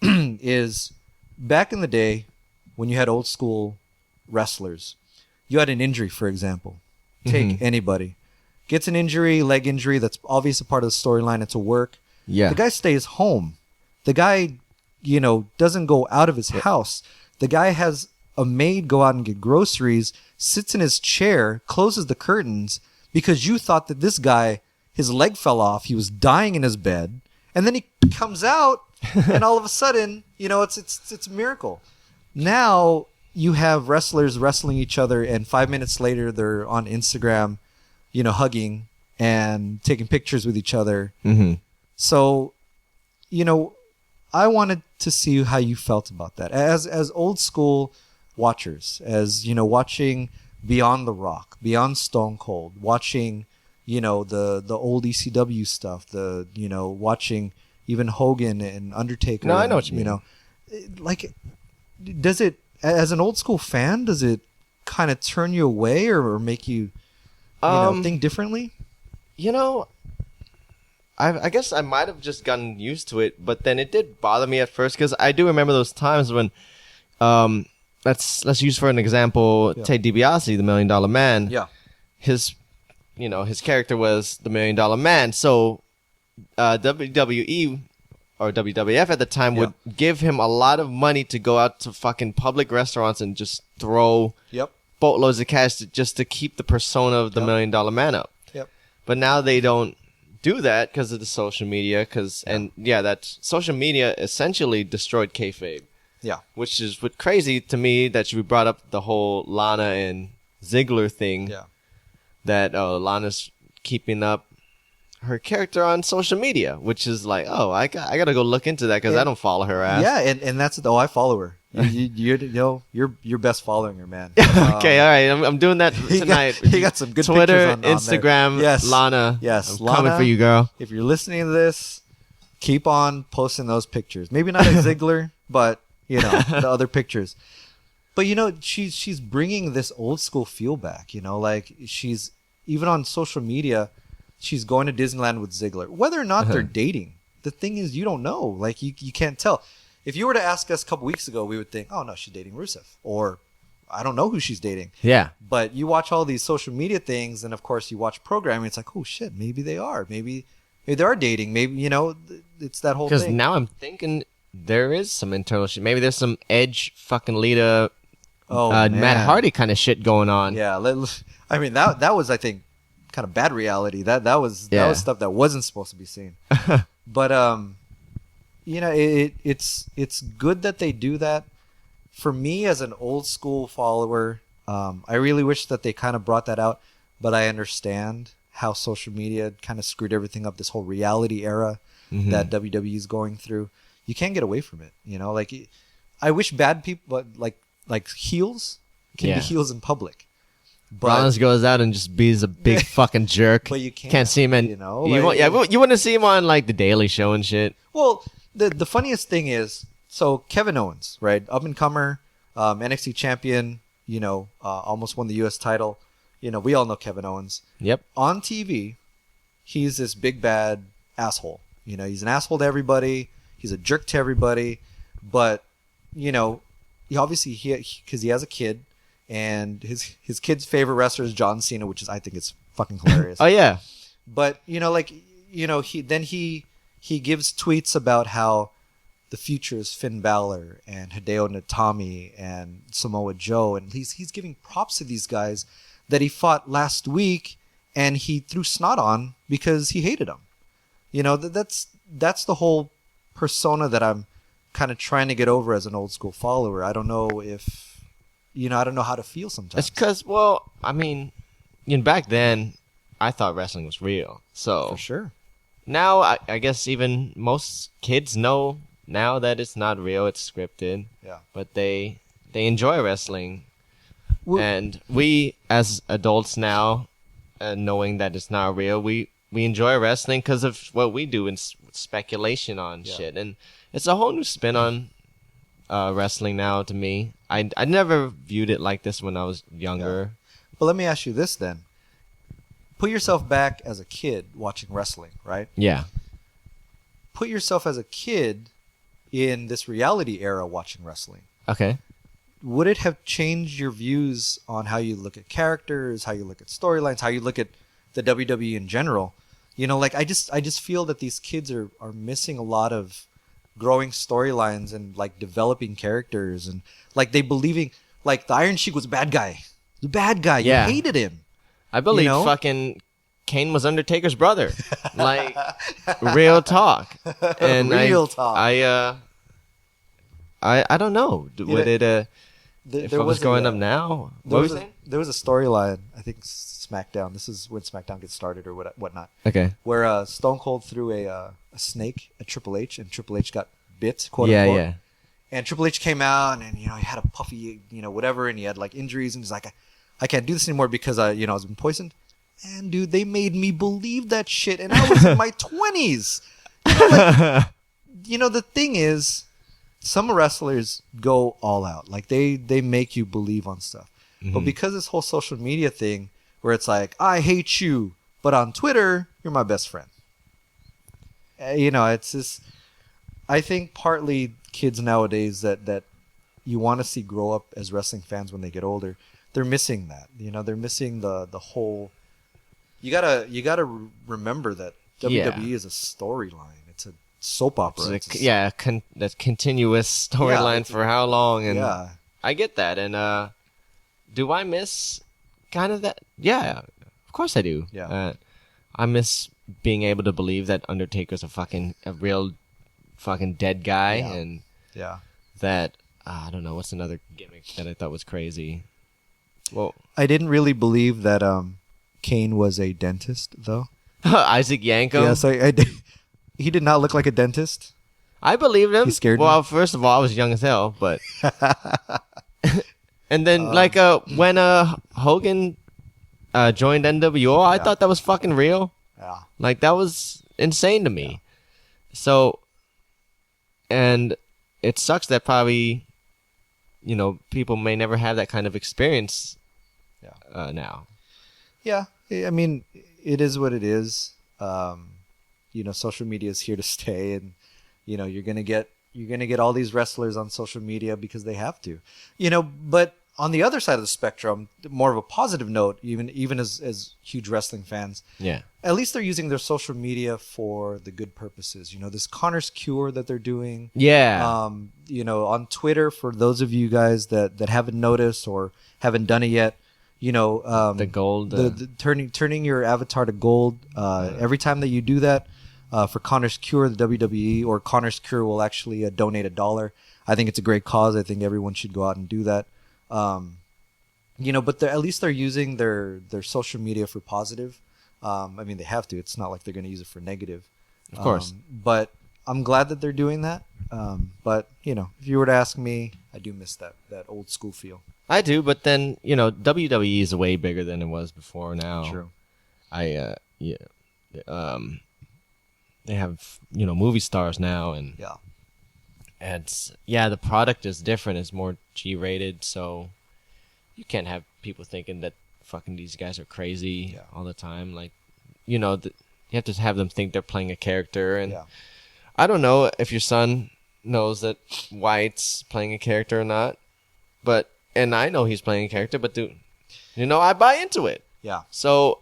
is back in the day when you had old school wrestlers, you had an injury, for example. Take anybody. Gets an injury, leg injury, that's obviously part of the storyline. It's a work. Yeah. The guy stays home. The guy, doesn't go out of his house. The guy has a maid go out and get groceries, sits in his chair, closes the curtains because you thought that this guy, his leg fell off, he was dying in his bed, and then he comes out and all of a sudden, it's a miracle. Now you have wrestlers wrestling each other, and 5 minutes later they're on Instagram, hugging and taking pictures with each other. Mm-hmm. So, I wanted to see how you felt about that as old school watchers, as watching Beyond the Rock, Beyond Stone Cold, watching the old ECW stuff, watching even Hogan and Undertaker. No, I know what you mean. Like, does it, as an old school fan, does it kind of turn you away or make you think differently? I guess I might have just gotten used to it, but then it did bother me at first because I do remember those times when let's use for an example Ted DiBiase, the $1 Million Man. Yeah. His character was the $1 Million Man. So WWE or WWF at the time would give him a lot of money to go out to fucking public restaurants and just throw boatloads of cash just to keep the persona of the $1 Million Man up. Yep. But now they don't do that because of the social media. That social media essentially destroyed kayfabe. Yeah. Which is crazy to me that you brought up the whole Lana and Ziggler thing. Yeah. That Lana's keeping up her character on social media, which is like, I gotta go look into that because I don't follow her ass. Yeah, and that's I follow her. You're best following her, man. Okay, all right, I'm doing that tonight. He got some good Twitter, pictures on Instagram. there. Yes, Lana. Yes, I'm Lana, coming for you, girl. If you're listening to this, keep on posting those pictures. Maybe not at Ziggler, but the other pictures. But she's bringing this old school feel back. Like she's even on social media. She's going to Disneyland with Ziggler. Whether or not they're dating, the thing is you don't know. Like you can't tell. If you were to ask us a couple weeks ago, we would think, oh no, she's dating Rusev, or I don't know who she's dating. Yeah. But you watch all these social media things, and of course you watch programming. It's like, oh shit, maybe they are. Maybe they are dating. Maybe it's that whole thing. Because now I'm thinking there is some internal shit. Maybe there's some Edge fucking Lita, Matt Hardy kind of shit going on. Yeah. I mean that was, I think, kind of bad reality. That was stuff that wasn't supposed to be seen. But it's good that they do that. For me as an old school follower, I really wish that they kind of brought that out, but I understand how social media kind of screwed everything up, this whole reality era that WWE is going through. You can't get away from it, like I wish bad people like heels can be heels in public. But Rollins goes out and just bees a big fucking jerk. But you can't see him in, you want to see him on like the Daily Show and shit. Well, the funniest thing is, so Kevin Owens, right, up and comer, NXT champion, almost won the U.S. title. We all know Kevin Owens. Yep. On TV, he's this big bad asshole. He's an asshole to everybody. He's a jerk to everybody. But he obviously because he has a kid. And his kid's favorite wrestler is John Cena, which is, I think, it's fucking hilarious. Oh yeah. But he gives tweets about how the future is Finn Balor and Hideo Itami and Samoa Joe, and he's giving props to these guys that he fought last week, and he threw snot on because he hated them. That's the whole persona that I'm kind of trying to get over as an old school follower. I don't know if. I don't know how to feel sometimes. It's because, I mean, back then, I thought wrestling was real. So for sure. Now, I guess even most kids know now that it's not real, it's scripted. Yeah. But they enjoy wrestling. Well, and we, as adults now, knowing that it's not real, we enjoy wrestling because of what we do and speculation on shit. And it's a whole new spin on wrestling now to me. I never viewed it like this when I was younger. Yeah. But let me ask you this then. Put yourself back as a kid watching wrestling, right? Yeah. Put yourself as a kid in this reality era watching wrestling. Okay. Would it have changed your views on how you look at characters, how you look at storylines, how you look at the WWE in general? I just feel that these kids are missing a lot of growing storylines and like developing characters, and like they believing like the Iron Sheik was a bad guy. The bad guy. Yeah. You hated him. I believe fucking Kane was Undertaker's brother. Like real talk. And real talk. I don't know. Would it if it was going up now? What was it? There was a storyline, I think SmackDown. This is when SmackDown gets started or whatnot. Okay. Where Stone Cold threw a snake at Triple H, and Triple H got bit, quote unquote. Yeah. And Triple H came out, and he had a puffy, whatever, and he had like injuries, and he's like, I can't do this anymore because I was been poisoned. And dude, they made me believe that shit, and I was in my 20s. The thing is, some wrestlers go all out, like they make you believe on stuff. Mm-hmm. But because this whole social media thing, where it's like, I hate you, but on Twitter, you're my best friend. It's just, I think partly kids nowadays that you want to see grow up as wrestling fans when they get older, they're missing that. You know, they're missing the whole. You gotta remember that WWE is a storyline. It's a soap opera. That continuous storyline for how long? And yeah, I get that. And do I miss kind of that? Yeah, of course I do. Yeah. I miss being able to believe that Undertaker's a real fucking dead guy, and that I don't know what's another gimmick that I thought was crazy. Well, I didn't really believe that Kane was a dentist though. Isaac Yankem. Yes, I did. He did not look like a dentist. I believed him. He scared me. Well, first of all, I was young as hell, but and then when Hogan joined NWO, I thought that was fucking real. Yeah. Like, that was insane to me. So, and it sucks that probably, people may never have that kind of experience now. Yeah, I mean, it is what it is. Social media is here to stay, and you're gonna get all these wrestlers on social media because they have to. But on the other side of the spectrum, more of a positive note, even as huge wrestling fans, at least they're using their social media for the good purposes. This Connor's Cure that they're doing. On Twitter, for those of you guys that haven't noticed or haven't done it yet, the gold, the turning your avatar to gold. Every time that you do that, for Connor's Cure, the WWE or Connor's Cure will actually donate $1. I think it's a great cause. I think everyone should go out and do that. But at least they're using their social media for positive. I mean, they have to. It's not like they're going to use it for negative. Of course. But I'm glad that they're doing that. But if you were to ask me, I do miss that old school feel. I do, but then WWE is way bigger than it was before now. True. They have movie stars now, and the product is different. It's more G-rated, so you can't have people thinking that fucking these guys are crazy all the time. Like, you have to have them think they're playing a character, and I don't know if your son knows that White's playing a character or not, and I know he's playing a character, but I buy into it. Yeah. So,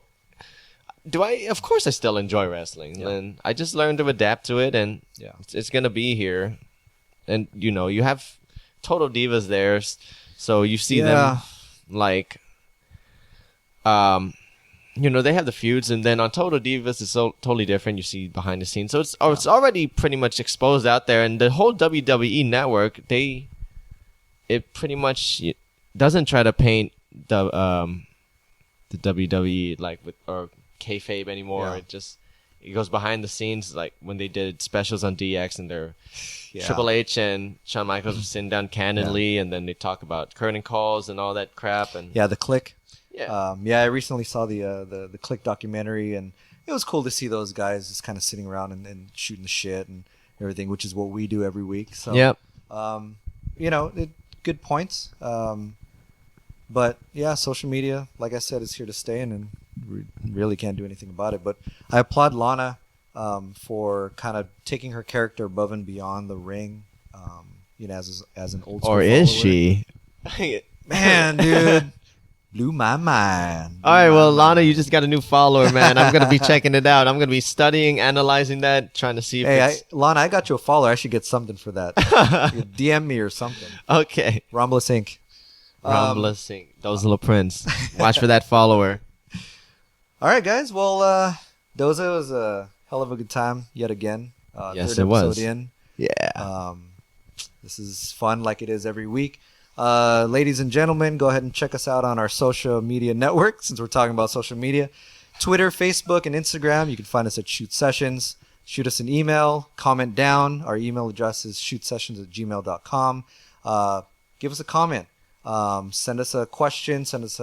of course I still enjoy wrestling, and I just learned to adapt to it, and it's going to be here. And, you have Total Divas there, so you see them, like, they have the feuds, and then on Total Divas, it's totally different. You see behind the scenes. So it's already pretty much exposed out there, and the whole WWE network, it pretty much doesn't try to paint the WWE, like, or kayfabe anymore. It goes behind the scenes, like when they did specials on DX, and they're Triple H and Shawn Michaels were sitting down candidly, and then they talk about curtain calls and all that crap. And the Click. I recently saw the Click documentary, and it was cool to see those guys just kind of sitting around and shooting the shit and everything, which is what we do every week. So good points. But social media, like I said, is here to stay, and we really can't do anything about it. But I applaud Lana for kind of taking her character above and beyond the ring, as an old school or is she? Man, dude, blew my mind. All right, well, Lana, you just got a new follower, man. I'm gonna be checking it out. I'm gonna be studying, analyzing that, trying to see if Lana, I got you a follower. I should get something for that. You DM me or something. Okay. Romulus Inc. Romulus Inc. Those little prints. Watch for that follower. All right, guys. Well, Doza was a hell of a good time yet again. Yes, third it was. episode in. Yeah. This is fun, like it is every week. Ladies and gentlemen, go ahead and check us out on our social media network, since we're talking about social media. Twitter, Facebook, and Instagram. You can find us at Shoot Sessions. Shoot us an email. Comment down. Our email address is shootsessions@gmail.com. Give us a comment. Send us a question. Send us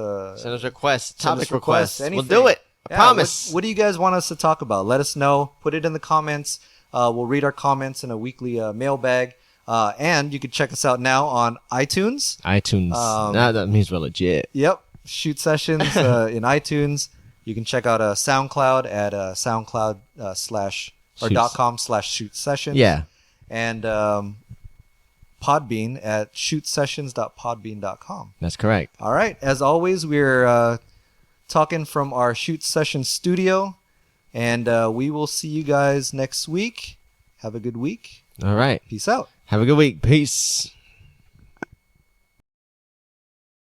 requests. Topic requests. Anything. We'll do it. I promise. What do you guys want us to talk about? Let us know. Put it in the comments. We'll read our comments in a weekly mailbag. And you can check us out now on iTunes. That means we're legit. Yep. Shoot Sessions in iTunes. You can check out SoundCloud at SoundCloud /com/Shoot Sessions. Yeah. And Podbean at shootsessions.podbean.com. That's correct. All right. As always, we're talking from our Shoot Session studio, and we will see you guys next week. Have a good week. All right. Peace out. Have a good week. Peace.